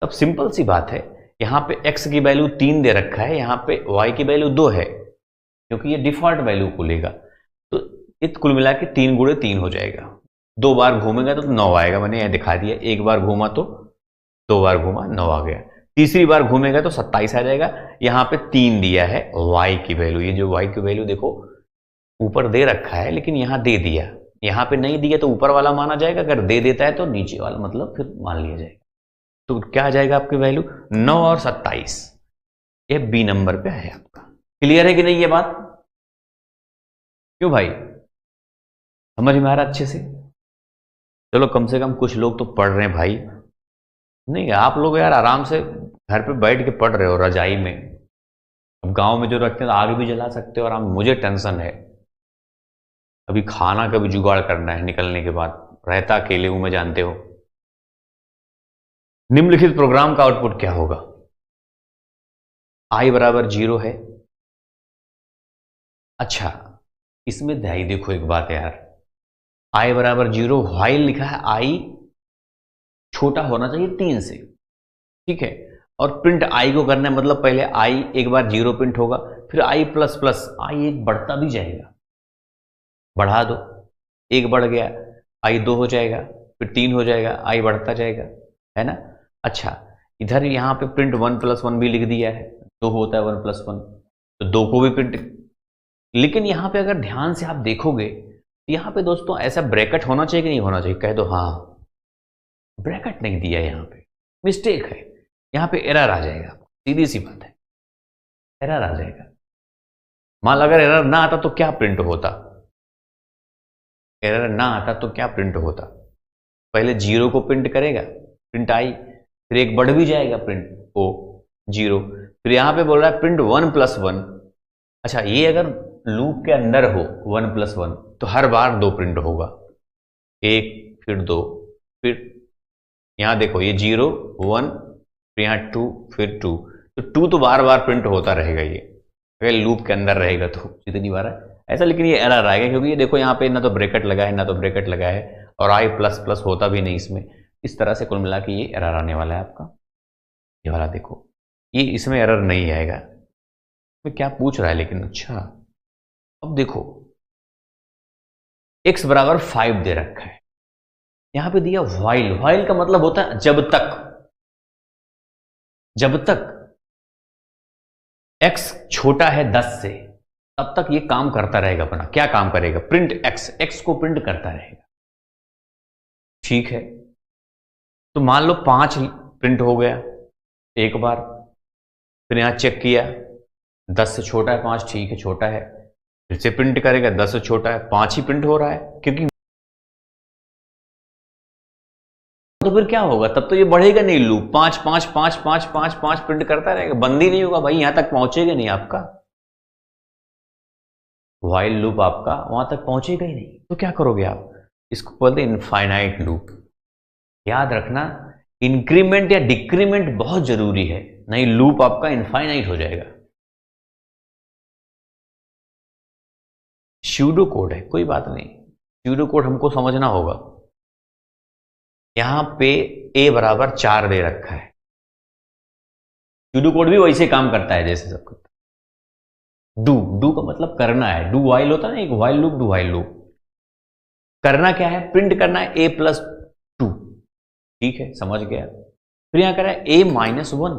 अब सिंपल सी बात है, यहां पे x की वैल्यू 3 दे रखा है, यहां पे y की वैल्यू 2 है क्योंकि ये डिफॉल्ट वैल्यू को लेगा। तो इत कुल मिला के 3 गुणे 3 हो जाएगा। 2 बार घूमेगा तो 9 आएगा, मैंने यह दिखा दिया। एक बार घूमा तो 2 बार घूमा 9 आ गया। तीसरी बार घूमेगा तो 27 आ जाएगा। यहां पे 3 दिया है y की वैल्यू, ये जो y की वैल्यू देखो ऊपर दे रखा है लेकिन यहां दे दिया, यहां पे नहीं दिया तो ऊपर वाला माना जाएगा, अगर दे देता है तो नीचे वाला मतलब फिर मान लिया जाएगा। तो क्या आ जाएगा आपकी वैल्यू 9 और 27, ये बी नंबर पे है आपका। क्लियर है कि नहीं ये बात? क्यों भाई, समझ में आ रहा अच्छे से? चलो कम से कम कुछ लोग तो पढ़ रहे हैं भाई। नहीं आप लोग यार आराम से घर पे बैठ के पढ़ रहे हो रजाई में। अब गांव में जो रखते हैं तो आग भी जला सकते हो आराम। मुझे टेंशन है, अभी खाना का भी जुगाड़ करना है निकलने के बाद, रहता अकेले हूं मैं, जानते हो। निम्नलिखित प्रोग्राम का आउटपुट क्या होगा? i बराबर 0 है। अच्छा, इसमें ध्यान देखो एक बात यार, i बराबर 0, व्हाइल लिखा है i छोटा होना चाहिए 3 से, ठीक है। और प्रिंट i को करना है, मतलब पहले i एक बार 0 प्रिंट होगा, फिर i प्लस प्लस i एक बढ़ता भी जाएगा, बढ़ा दो, एक बढ़ गया i 2 हो जाएगा, फिर 3 हो जाएगा, i बढ़ता जाएगा, है ना। अच्छा, इधर यहां पे प्रिंट 1 प्लस 1 भी लिख दिया है, 2 होता है 1 प्लस 1, तो 2 को भी प्रिंट। लेकिन यहां पे अगर ध्यान से आप देखोगे, यहां पे दोस्तों ऐसा ब्रैकेट होना चाहिए कि नहीं होना चाहिए? कह दो हाँ, ब्रैकेट नहीं दिया यहां पे, मिस्टेक है, यहां पे एरर आ जाएगा, सीधी सी बात है, एरर आ जाएगा। मान लो अगर एरर ना आता तो क्या प्रिंट होता? एरर ना आता तो क्या प्रिंट होता? पहले 0 को प्रिंट करेगा, प्रिंट आई, फिर एक बढ़ भी जाएगा प्रिंट ओ 0, फिर यहां पे बोल रहा है प्रिंट 1 प्लस 1। अच्छा, ये अगर लूप के अंदर हो 1 प्लस 1 तो हर बार 2 प्रिंट होगा, 1 फिर 2, फिर यहां देखो ये 0 1, फिर यहां 2 फिर 2, तो 2 तो बार बार प्रिंट होता रहेगा ये, अगर लूप के अंदर रहेगा तो जितनी बार है ऐसा। लेकिन ये एरर आएगा क्योंकि ये देखो यहाँ पे ना तो ब्रैकेट लगा है ना तो ब्रैकेट लगा है, और i प्लस प्लस होता भी नहीं इसमें। इस तरह से कुल मिला के ये एरर आने वाला है आपका। ये वाला देखो, ये इसमें एरर नहीं आएगा। मैं क्या पूछ रहा है लेकिन, अच्छा अब देखो x बराबर 5 दे रखा है, यहां पे दिया व्हाइल। व्हाइल का मतलब होता है जब तक, जब तक x छोटा है 10 से तब तक ये काम करता रहेगा अपना। क्या काम करेगा? प्रिंट x, x को प्रिंट करता रहेगा, ठीक है। तो मान लो 5 प्रिंट हो गया एक बार, फिर यहां चेक किया 10 से छोटा है 5, ठीक है छोटा है, फिर से प्रिंट करेगा 10 से छोटा है, 5 ही प्रिंट हो रहा है क्योंकि, तो फिर क्या होगा? तब तो ये बढ़ेगा नहीं लूप, 5 5 5 5 5 5 प्रिंट करता रहेगा, बंद ही नहीं होगा भाई, यहां तक पहुंचेगा नहीं आपका व्हाइल लूप, आपका वहां तक पहुंचेगा ही नहीं। तो क्या करोगे आप? इसको बोलते हैं इनफाइनाइट लूप। याद रखना, इंक्रीमेंट या डिक्रीमेंट बहुत जरूरी है, नहीं लूप आपका इनफाइनाइट हो जाएगा। स्यूडो कोड है, कोई बात नहीं, स्यूडो कोड हमको समझना होगा। यहां पे a बराबर 4 दे रखा है, स्यूडो कोड भी वैसे काम करता है जैसे सब करता है। डू का मतलब करना है, डू वाइल होता है ना, एक while loop do while loop. करना क्या है? प्रिंट करना है a प्लस 2, ठीक है समझ गया। फिर यहां कह रहा है a माइनस 1,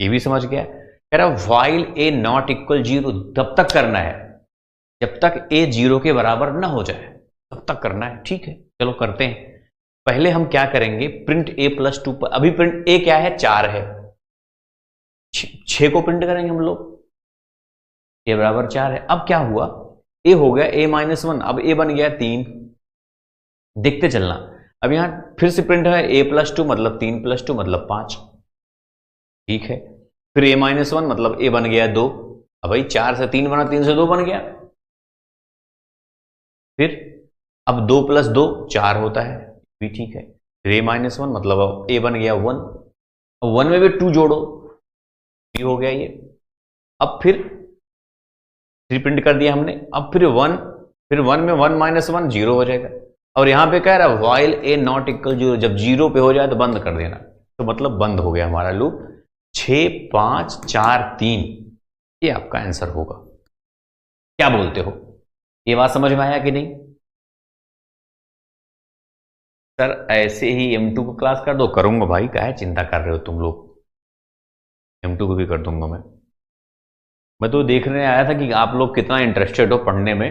ये भी समझ गया। कह रहा है वाइल a नॉट इक्वल 0, तब तक करना है जब तक a 0 के बराबर ना हो जाए, तब तक करना है, ठीक है। चलो करते हैं। पहले हम क्या करेंगे, प्रिंट a प्लस 2 पर, अभी प्रिंट a क्या है? 4 है, 6 को प्रिंट करेंगे हम लोग, a बराबर 4 है। अब क्या हुआ? a हो गया a माइनस 1, अब a बन गया 3, देखते चलना। अब यहां फिर से प्रिंट है a प्लस 2 मतलब 3 प्लस 2 मतलब 5, ठीक है। फिर a माइनस 1 मतलब a बन गया 2, अब भाई 4 से 3 बना, 3 से 2 बन गया। फिर अब 2 प्लस 2 4 होता है, भी ठीक है। फिर a माइनस 1 मतलब अब a बन गया 1, अब 1 में भी 2 जोड़ो, भी हो गया ये। अब फिर 3 प्रिंट कर दिया हमने। अब फिर 1, फिर 1 में 1 माइनस 1 0 हो जाएगा। और यहां पे कह रहा है व्हाइल ए नॉट इक्वल 0, जब 0 पे हो जाए तो बंद कर देना। तो मतलब बंद हो गया हमारा लूप। 6 5 4 3 ये आपका आंसर होगा। क्या बोलते हो, ये बात समझ में आया कि नहीं? सर ऐसे ही M2 को क्लास कर दो, करूंगा भाई, क्या है चिंता कर रहे हो तुम लोग, M2 को भी कर दूंगा मैं तो देखने आया था कि आप लोग कितना इंटरेस्टेड हो पढ़ने में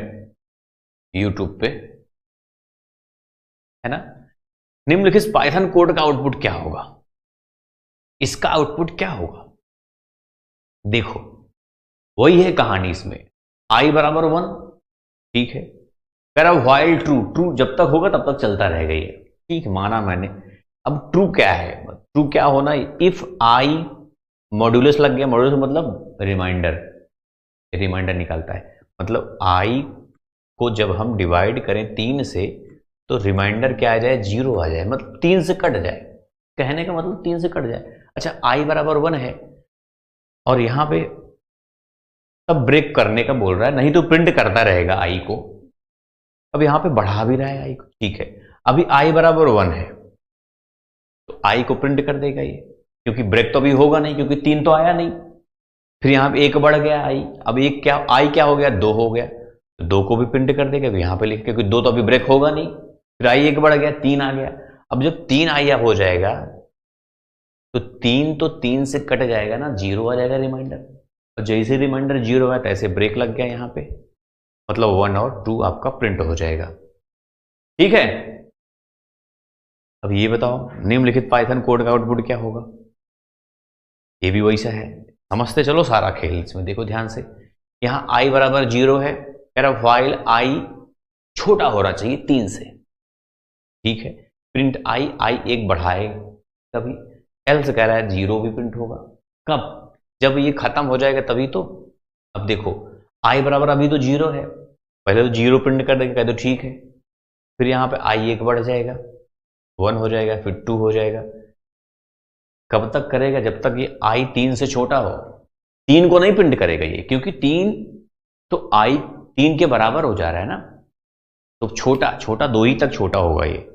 यूट्यूब पे, है ना। निम्नलिखित पाइथन कोड का आउटपुट क्या होगा? इसका आउटपुट क्या होगा? देखो वही है कहानी इसमें, i बराबर 1, ठीक है। कह रहा व्हाइल ट्रू, ट्रू जब तक होगा तब तक चलता रहेगा ये, ठीक माना मैंने। अब ट्रू क्या है, ट्रू क्या होना, इफ आई मॉड्यूलस लग गया, मॉड्यूलस मतलब रिमाइंडर, रिमाइंडर निकालता है, मतलब आई को जब हम डिवाइड करें 3 से तो रिमाइंडर क्या आ जाए, 0 आ जाए, मतलब 3 से कट जाए, कहने का मतलब 3 से कट जाए। अच्छा आई बराबर 1 है और यहां पे तब ब्रेक करने का बोल रहा है, नहीं तो प्रिंट करता रहेगा आई को। अब यहां पे बढ़ा भी रहा है आई को, ठीक है। अभी आई बराबर 1 है तो आई को प्रिंट कर देगा ये, क्योंकि ब्रेक तो अभी होगा नहीं, क्योंकि 3 तो आया नहीं। फिर यहां पे 1 बढ़ गया आई, अब एक क्या आई क्या हो गया, 2 हो गया, तो 2 को भी प्रिंट कर देगा यहां पे लिख के, क्योंकि 2 तो अभी ब्रेक होगा नहीं। फिर आई 1 बढ़ गया, 3 आ गया। अब जब 3 आई हो जाएगा तो 3 से कट जाएगा ना, 0 आ जाएगा रिमाइंडर। और जैसे रिमाइंडर 0 है तैसे ब्रेक लग गया यहां पे, मतलब 1 और 2 आपका प्रिंट हो जाएगा, ठीक है। अब ये बताओ निम्नलिखित पाइथन कोड का आउटपुट क्या होगा? ये भी वैसा है, समझते चलो सारा खेल इसमें, देखो ध्यान से। यहां आई बराबर 0 है, कह रहा व्हाइल आई छोटा होना चाहिए 3 से, ठीक है। प्रिंट आई, आई 1 बढ़ाए तभी, एल्स कह रहा है 0 भी प्रिंट होगा। कब? जब ये खत्म हो जाएगा तभी तो। अब देखो आई बराबर अभी तो 0 है, पहले तो 0 प्रिंट कर देगा, तो ठीक है। फिर यहां पे आई 1 बढ़ जाएगा, 1 हो जाएगा, फिर 2 हो जाएगा। कब तक करेगा? जब तक ये आई 3 से छोटा हो। 3 को नहीं प्रिंट करेगा ये, क्योंकि 3 तो आई 3 के बराबर हो जा रहा है ना, तो छोटा छोटा 2 ही तक छोटा होगा ये,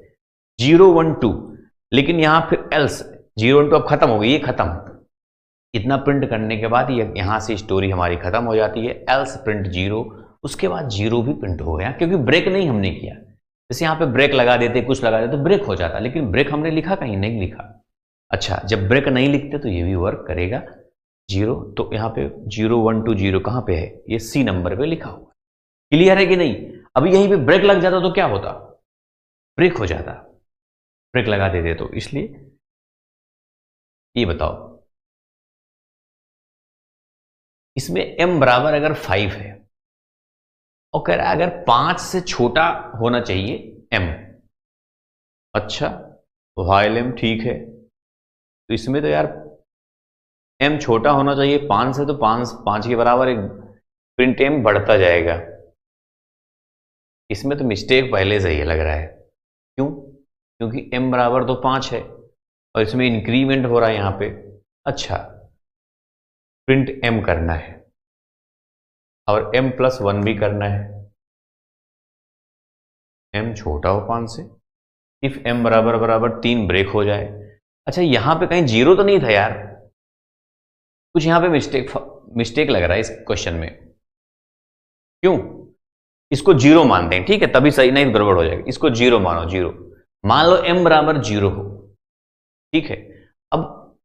0 1 2। लेकिन यहां फिर एल्स 0 1 2 अब खत्म हो गई, ये खत्म। इतना प्रिंट करने के बाद ये यहां से स्टोरी हमारी खत्म हो जाती है, एल्स प्रिंट 0, उसके बाद 0 भी प्रिंट हो गया, क्योंकि ब्रेक नहीं हमने किया। जैसे यहां पे ब्रेक लगा देते, कुछ लगा देते तो ब्रेक हो जाता, लेकिन ब्रेक हमने लिखा कहीं नहीं लिखा। अच्छा जब ब्रेक नहीं लिखते तो ये भी वर्क करेगा 0, तो यहां पे 0 1 2 0 कहां पे है, ये सी नंबर पे लिखा हुआ। क्लियर है कि नहीं? अभी यहीं पे ब्रेक लग जाता तो क्या होता, ब्रेक हो जाता, ब्रेक लगा देते तो। इसलिए ये बताओ इसमें m बराबर अगर 5 है और कह रहा है अगर 5 से छोटा होना चाहिए m, अच्छा व्हाइल m ठीक है, तो इसमें तो यार m छोटा होना चाहिए 5 से, तो 5 के बराबर एक प्रिंट m बढ़ता जाएगा। इसमें तो मिस्टेक पहले से ही लग रहा है, क्यों? क्योंकि m बराबर तो 5 है और इसमें इंक्रीमेंट हो रहा है यहां पे। अच्छा प्रिंट m करना है और m+1 भी करना है, m छोटा हो 5 से, इफ m बराबर बराबर 3 ब्रेक हो जाए। अच्छा यहां पे कहीं 0 तो नहीं था यार, कुछ यहां पे मिस्टेक लग रहा है इस क्वेश्चन में, क्यों? इसको 0 मानते हैं, ठीक है, तभी सही, नहीं गड़बड़ हो जाएगी। इसको 0 मानो, 0 मान लो, m बराबर 0 हो, ठीक है। अब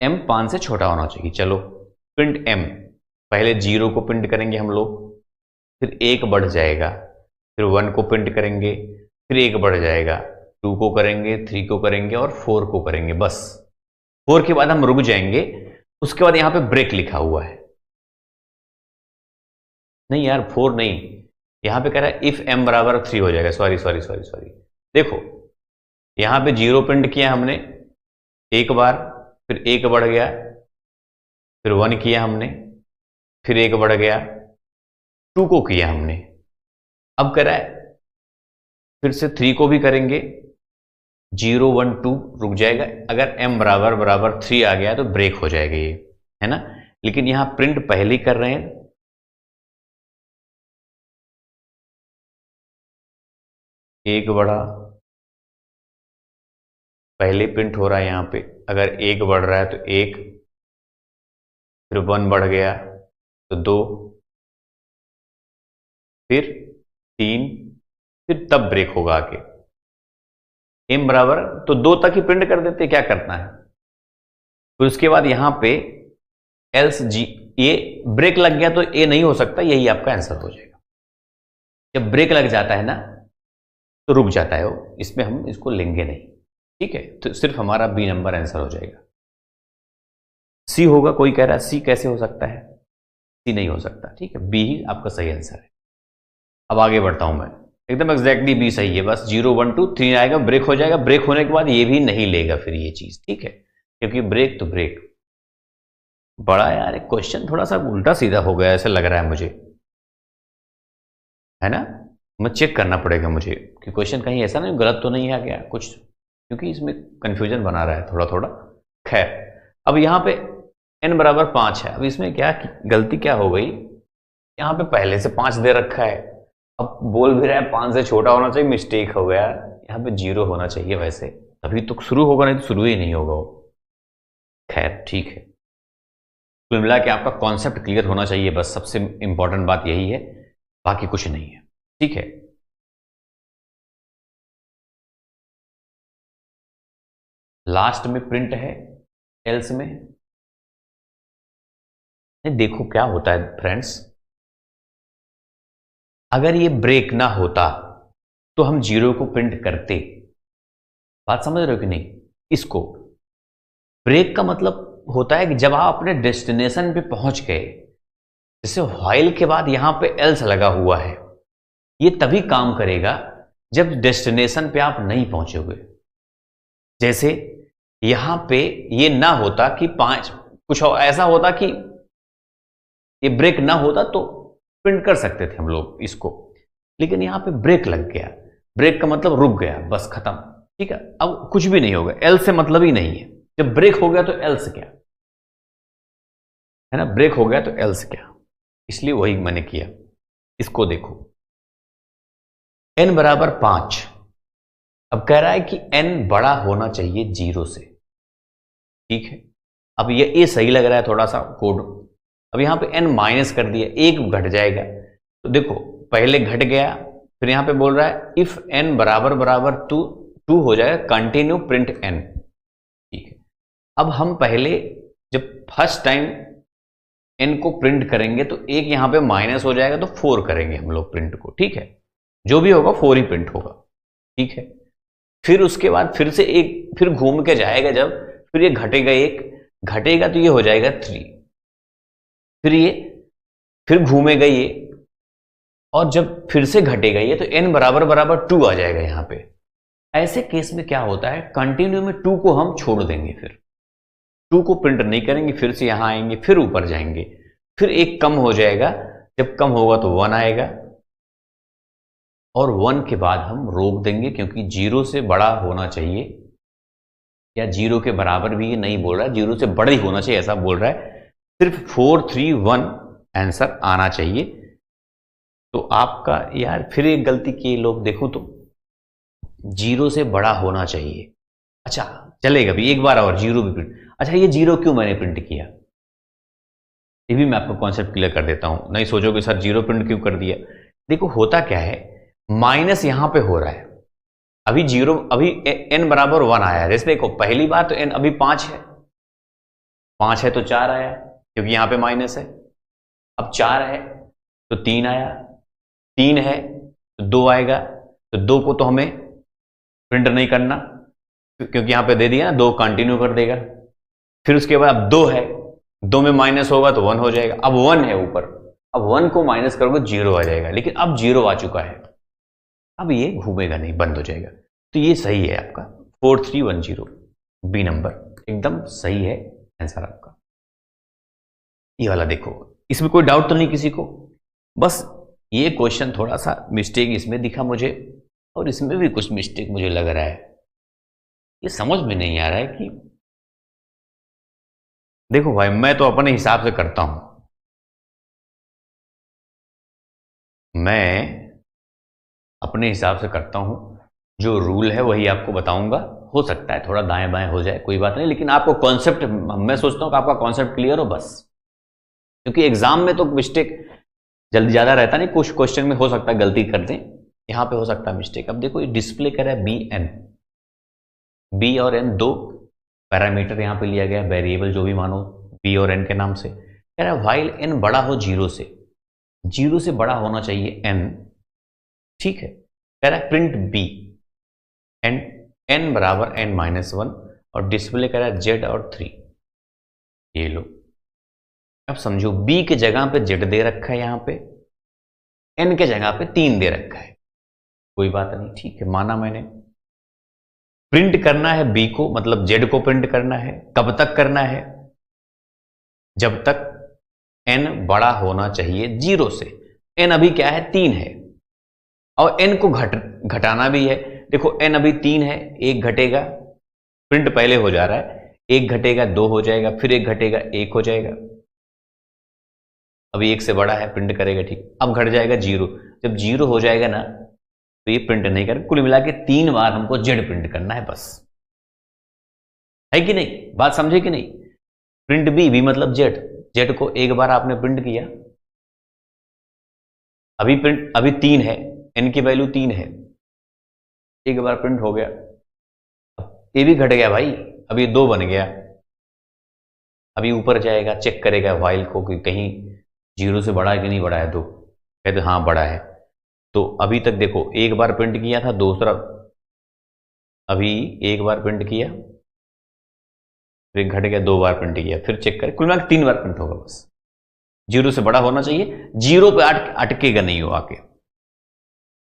m 5 से छोटा होना चाहिए, चलो प्रिंट m, पहले 0 को प्रिंट करेंगे हम लोग, फिर 1 बढ़ जाएगा, फिर 1 को प्रिंट करेंगे, फिर 1 बढ़ जाएगा, 2 को करेंगे, 3 को करेंगे और 4 को करेंगे, बस 4 के बाद हम रुक जाएंगे। उसके बाद यहां पे ब्रेक लिखा हुआ है, नहीं यार 4 नहीं, यहां पे कह रहा है इफ m बराबर 3 हो जाएगा, सॉरी सॉरी सॉरी सॉरी, देखो यहां पे 0 प्रिंट किया हमने एक बार, फिर 1 बढ़ गया, फिर 1 किया हमने, फिर 1 बढ़ गया, 2 को किया हमने, अब कह रहा है फिर से 3 को भी करेंगे, 0 1 2 रुक जाएगा, अगर m बराबर बराबर 3 आ गया तो ब्रेक हो जाएगा ये, है ना। लेकिन यहां प्रिंट पहले कर रहे हैं एक बढ़ा, पहले प्रिंट हो रहा है यहाँ पे, अगर एक बढ़ रहा है तो एक, फिर 1 बढ़ गया तो 2, फिर 3, फिर तब ब्रेक होगा आके। m बराबर तो 2 तक ही प्रिंट कर देते, क्या करना है। फिर उसके बाद यहां पे एल्स जी, ये ब्रेक लग गया तो ए नहीं हो सकता, यही आपका आंसर हो जाएगा। जब ब्रेक लग जाता है ना तो रुक जाता है वो, इसमें हम इसको लेंगे नहीं, ठीक है। तो सिर्फ हमारा बी नंबर आंसर हो जाएगा। सी होगा, कोई कह रहा है सी कैसे हो सकता है, सी नहीं हो सकता, ठीक है, बी ही आपका सही आंसर है। अब आगे बढ़ता हूं मैं, एकदम एग्जैक्टली बी सही है, बस 0 1 2 3 आएगा, ब्रेक हो जाएगा, ब्रेक होने के बाद ये भी नहीं लेगा फिर ये चीज, ठीक है, क्योंकि ब्रेक तो ब्रेक। बड़ा यार क्वेश्चन थोड़ा सा उल्टा सीधा हो गया ऐसा लग रहा है मुझे, है ना। मैं चेक करना पड़ेगा मुझे कि क्वेश्चन कहीं ऐसा नहीं गलत तो नहीं है क्या कुछ, क्योंकि इसमें कंफ्यूजन बना रहा है थोड़ा थोड़ा। खैर, अब यहां पे n बराबर 5 है, अब इसमें क्या गलती क्या हो गई, यहां पे पहले से 5 दे रखा है, अब बोल भी रहा है 5 से छोटा होना चाहिए, मिस्टेक हो गया, यहां पे 0 होना चाहिए वैसे, तभी तो शुरू होगा, नहीं तो शुरू ही नहीं होगा वो। खैर ठीक है, कुल मिला के आपका कॉन्सेप्ट क्लियर होना चाहिए, बस सबसे इंपॉर्टेंट बात यही है, बाकी कुछ नहीं है, ठीक है। लास्ट में प्रिंट है, एल्स में देखो क्या होता है फ्रेंड्स, अगर ये ब्रेक ना होता तो हम 0 को प्रिंट करते, बात समझ रहे हो कि नहीं। इसको ब्रेक का मतलब होता है कि जब आप अपने डेस्टिनेशन पे पहुंच गए, जैसे व्हाइल के बाद यहां पे एल्स लगा हुआ है, ये तभी काम करेगा जब डेस्टिनेशन पे आप नहीं पहुंचोगे। जैसे यहां पे ये ना होता कि 5, कुछ ऐसा होता कि ये ब्रेक ना होता तो प्रिंट कर सकते थे हम लोग इसको, लेकिन यहां पे ब्रेक लग गया, ब्रेक का मतलब रुक गया, बस खत्म, ठीक है। अब कुछ भी नहीं होगा, एल्स से मतलब ही नहीं है, जब ब्रेक हो गया तो एल्स क्या है ना, ब्रेक हो गया तो एल्स क्या, इसलिए वही मैंने किया। इसको देखो, n बराबर 5, अब कह रहा है कि n बड़ा होना चाहिए 0 से, ठीक है। अब ये सही लग रहा है थोड़ा सा कोड, अब यहां पे n माइनस कर दिया, एक घट जाएगा, तो देखो पहले घट गया, फिर यहां पे बोल रहा है इफ n बराबर बराबर 2 हो जाएगा, कंटिन्यू प्रिंट n, ठीक है। अब हम पहले जब फर्स्ट टाइम n को प्रिंट करेंगे तो एक यहां पे माइनस हो जाएगा, तो 4 करेंगे हम लोग प्रिंट को, ठीक है, जो भी होगा 4 ही प्रिंट होगा, ठीक है। फिर उसके बाद फिर से एक, फिर घूम के जाएगा, जब फिर ये घटेगा, एक घटेगा तो ये हो जाएगा 3, फिर ये फिर घूमेगा ये, और जब फिर से घटेगा ये तो n बराबर बराबर 2 आ जाएगा यहां पे। ऐसे केस में क्या होता है, कंटिन्यू में 2 को हम छोड़ देंगे, फिर 2 को प्रिंट नहीं करेंगे, फिर से यहां आएंगे, फिर ऊपर जाएंगे, फिर एक कम हो जाएगा, जब कम होगा तो 1 आएगा, और 1 के बाद हम रोक देंगे, क्योंकि 0 से बड़ा होना चाहिए, या 0 के बराबर भी ये नहीं बोल रहा है, 0 से बड़ा ही होना चाहिए ऐसा बोल रहा है, सिर्फ 4 3 1 आंसर आना चाहिए। तो आपका यार फिर एक गलती की लोग, देखो तो 0 से बड़ा होना चाहिए, अच्छा चलेगा भी, एक बार और 0 भी प्रिंट, अच्छा ये 0 क्यों मैंने प्रिंट किया, ये भी मैं आपको कॉन्सेप्ट क्लियर कर देता हूं, नहीं सोचोगे सर 0 प्रिंट क्यों कर दिया। देखो होता क्या है, माइनस यहां पे हो रहा है, अभी 0, अभी n बराबर 1 आया है, जैसे देखो पहली बार तो n अभी 5 है, 5 है तो 4 आया, क्योंकि यहां पे माइनस है, अब 4 है तो 3 आया, 3 है तो 2 आएगा, तो 2 को तो हमें प्रिंट नहीं करना, क्योंकि यहां पे दे दिया ना, 2 कंटिन्यू कर देगा। फिर उसके बाद अब 2 है, 2 में माइनस होगा तो 1 हो जाएगा, अब 1 है ऊपर, अब 1 को माइनस करोगे 0 आ जाएगा, लेकिन अब 0 आ चुका है, अब ये घूमेगा नहीं, बंद हो जाएगा। तो ये सही है आपका 4310, बी नंबर एकदम सही है आंसर आपका। ये वाला देखो, इसमें कोई डाउट तो नहीं किसी को, बस ये क्वेश्चन थोड़ा सा मिस्टेक इसमें दिखा मुझे, और इसमें भी कुछ मिस्टेक मुझे लग रहा है, ये समझ में नहीं आ रहा है कि, देखो भाई मैं तो अपने हिसाब से करता हूं, मैं अपने हिसाब से करता हूं, जो रूल है वही आपको बताऊंगा। हो सकता है थोड़ा दाएं बाएं हो जाए, कोई बात नहीं, लेकिन आपको कॉन्सेप्ट, मैं सोचता हूं कि आपका कॉन्सेप्ट क्लियर हो बस। क्योंकि एग्जाम में तो मिस्टेक जल्दी ज्यादा रहता नहीं, कुछ क्वेश्चन में हो सकता है गलती कर दें, यहां पे हो सकता है मिस्टेक। अब देखो डिस्प्ले कर रहा है बी एन, बी और एन दो पैरामीटर यहां पे लिया गया, वेरिएबल जो भी मानो बी और एन के नाम से। कह रहा है व्हाइल एन बड़ा हो जीरो से, जीरो से बड़ा होना चाहिए एन, ठीक है। कह रहा है प्रिंट बी एंड एन बराबर एन माइनस वन, और डिस्प्ले कह रहा है जेड और थ्री। ये लो, अब समझो बी के जगह पे जेड दे रखा है, यहां पे एन के जगह पे तीन दे रखा है, कोई बात नहीं, ठीक है, माना मैंने। प्रिंट करना है बी को, मतलब जेड को प्रिंट करना है, कब तक करना है? जब तक एन बड़ा होना चाहिए जीरो से। एन अभी क्या है? तीन है, और एन को घटाना भी है। देखो एन अभी तीन है, एक घटेगा, प्रिंट पहले हो जा रहा है, एक घटेगा दो हो जाएगा, फिर एक घटेगा एक हो जाएगा। अभी एक से बड़ा है, प्रिंट करेगा, ठीक, अब घट जाएगा जीरो। जब जीरो हो जाएगा ना तो ये प्रिंट नहीं करेगा। कुल मिला के तीन बार हमको जेड प्रिंट करना है बस, है कि नहीं? बात समझे कि नहीं? प्रिंट बी, बी मतलब जेड, जेड को एक बार आपने प्रिंट किया, अभी तीन है, एन की वैल्यू तीन है, एक बार प्रिंट हो गया, ये भी घट गया भाई, अब ये दो बन गया। अभी ऊपर जाएगा, चेक करेगा वाइल को कि कहीं जीरो से बड़ा है कि नहीं बड़ा है, दो कहते हाँ बड़ा है। तो अभी तक देखो एक बार प्रिंट किया था, दूसरा अभी एक बार प्रिंट किया, फिर घट गया, दो बार प्रिंट किया, फिर चेक करें, कुल मिलाकर तीन बार प्रिंट होगा बस। जीरो से बड़ा होना चाहिए, जीरो पे अटकेगा नहीं हो आके।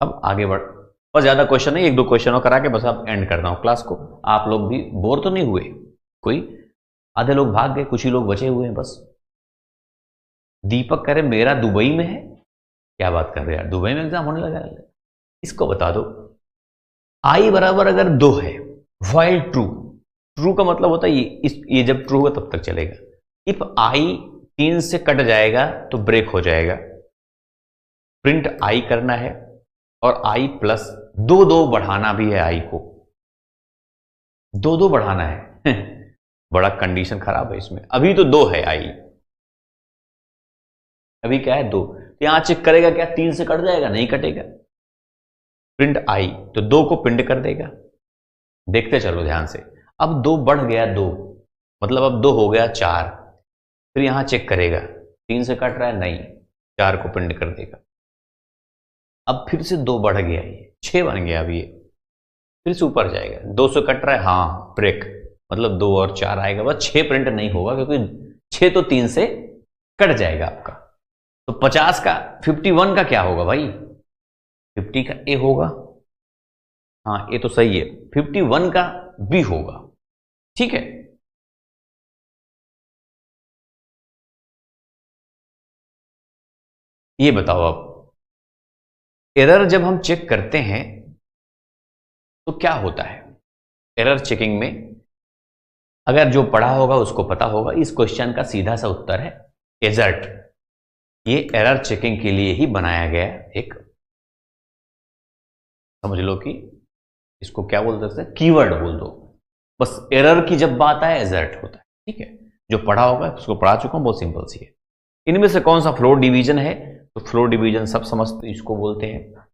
अब आगे बढ़, बस ज्यादा क्वेश्चन नहीं, एक दो क्वेश्चन और करा के बस आप एंड करता हूं क्लास को। आप लोग भी बोर तो नहीं हुए? कोई आधे लोग भाग गए, कुछ ही लोग बचे हुए हैं बस। दीपक कह रहे मेरा दुबई में है, क्या बात कर रहे हैं यार, दुबई में एग्जाम होने लगा है? इसको बता दो। आई बराबर अगर दो है, व्हाइल ट्रू, ट्रू का मतलब होता है ये जब ट्रू होगा तब तक चलेगा। इफ आई तीन से कट जाएगा तो ब्रेक हो जाएगा। प्रिंट आई करना है, और आई प्लस दो दो बढ़ाना भी है, आई को दो दो बढ़ाना है बड़ा कंडीशन खराब है इसमें। अभी तो दो है आई, अभी क्या है? दो। तो यहां चेक करेगा क्या तीन से कट जाएगा? नहीं कटेगा। प्रिंट आई तो दो को प्रिंट कर देगा। देखते चलो ध्यान से, अब दो बढ़ गया, दो मतलब अब दो हो गया चार। फिर यहां चेक करेगा तीन से कट रहा है, नहीं, चार को प्रिंट कर देगा। अब फिर से दो बढ़ गया, ये छह बन गया। अब ये फिर से ऊपर जाएगा, दो से कट रहा है, हाँ ब्रेक, मतलब दो और चार आएगा, बस छह प्रिंट नहीं होगा, क्योंकि छह तो तीन से कट जाएगा आपका। तो 50 का 51 का क्या होगा भाई? 50 का ए होगा, हाँ ए तो सही है, 51 का बी होगा, ठीक है। ये बताओ अब, एरर जब हम चेक करते हैं तो क्या होता है? एरर चेकिंग में अगर जो पढ़ा होगा उसको पता होगा, इस क्वेश्चन का सीधा सा उत्तर है एजर्ट। ये एरर चेकिंग के लिए ही बनाया गया एक, समझ लो कि इसको क्या बोल सकते हैं, कीवर्ड बोल दो बस। एरर की जब बात आए एजर्ट होता है, ठीक है। जो पढ़ा होगा उसको पढ़ा चुका हूं, बहुत सिंपल सी है। इनमें से कौन सा फ्लोर डिवीजन है? तो फ्लोर डिवीजन सब समझते इसको बोलते हैं।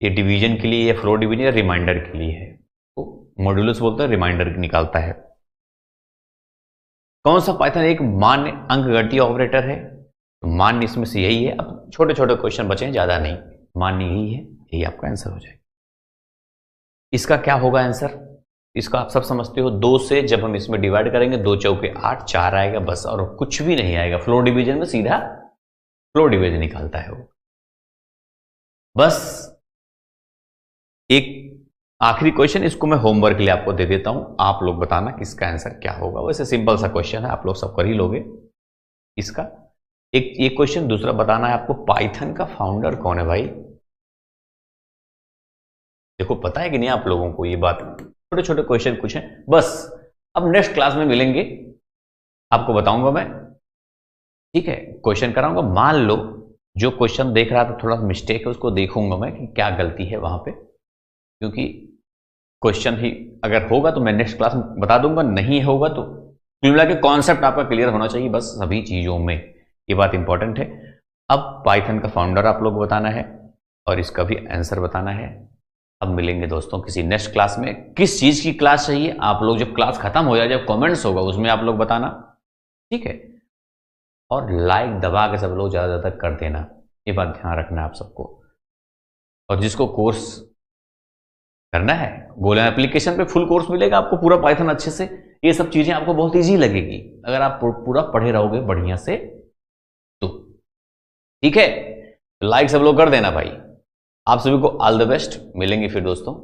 ये डिवीजन के लिए, या फ्लोर डिवीजन या रिमाइंडर के लिए है, तो मॉड्यूलस बोलते हैं, रिमाइंडर निकालता है। कौन सा पाइथन एक मान्य अंकगणितीय ऑपरेटर है? तो मान्य इसमें से यही है। अब छोटे छोटे क्वेश्चन बचे हैं, ज्यादा नहीं, मान्य यही है, यही आपका आंसर हो जाएगा। इसका क्या होगा आंसर? इसका आप सब समझते हो, दो से जब हम इसमें डिवाइड करेंगे, दो चौके आठ, चार आएगा बस, और कुछ भी नहीं आएगा। फ्लोर डिवीजन में सीधा फ्लोर डिवीजन निकालता है वो। बस एक आखिरी क्वेश्चन, इसको मैं होमवर्क के लिए आपको दे देता हूं, आप लोग बताना कि इसका आंसर क्या होगा। वैसे सिंपल सा क्वेश्चन है, आप लोग सब कर ही लोगे इसका। एक ये क्वेश्चन, दूसरा बताना है आपको पाइथन का फाउंडर कौन है भाई। देखो पता है कि नहीं आप लोगों को ये बात? छोटे छोटे क्वेश्चन कुछ हैं बस। अब नेक्स्ट क्लास में मिलेंगे, आपको बताऊंगा मैं, ठीक है, क्वेश्चन कराऊंगा। मान लो जो क्वेश्चन देख रहा था थोड़ा मिस्टेक है, उसको देखूंगा मैं कि क्या गलती है वहां पे, क्योंकि क्वेश्चन ही अगर होगा तो मैं नेक्स्ट क्लास में बता दूंगा, नहीं होगा तो कुल मिला के कॉन्सेप्ट आपका क्लियर होना चाहिए बस सभी चीज़ों में, ये बात इंपॉर्टेंट है। अब पाइथन का फाउंडर आप लोग बताना है और इसका भी आंसर बताना है। अब मिलेंगे दोस्तों किसी नेक्स्ट क्लास में। किस चीज़ की क्लास चाहिए आप लोग जब क्लास खत्म हो जाए, जब कमेंट्स होगा उसमें आप लोग बताना, ठीक है। और लाइक दबा के सब लोग ज़्यादा ज़्यादा कर देना, ये बात ध्यान रखना है आप सबको। और जिसको कोर्स करना है गोलम एप्लीकेशन पे फुल कोर्स मिलेगा आपको, पूरा पाइथन अच्छे से, ये सब चीज़ें आपको बहुत ईजी लगेगी अगर आप पूरा पढ़े रहोगे बढ़िया से तो, ठीक है। लाइक सब लोग कर देना भाई। आप सभी को ऑल द बेस्ट, मिलेंगे फिर दोस्तों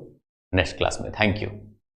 नेक्स्ट क्लास में। Thank you.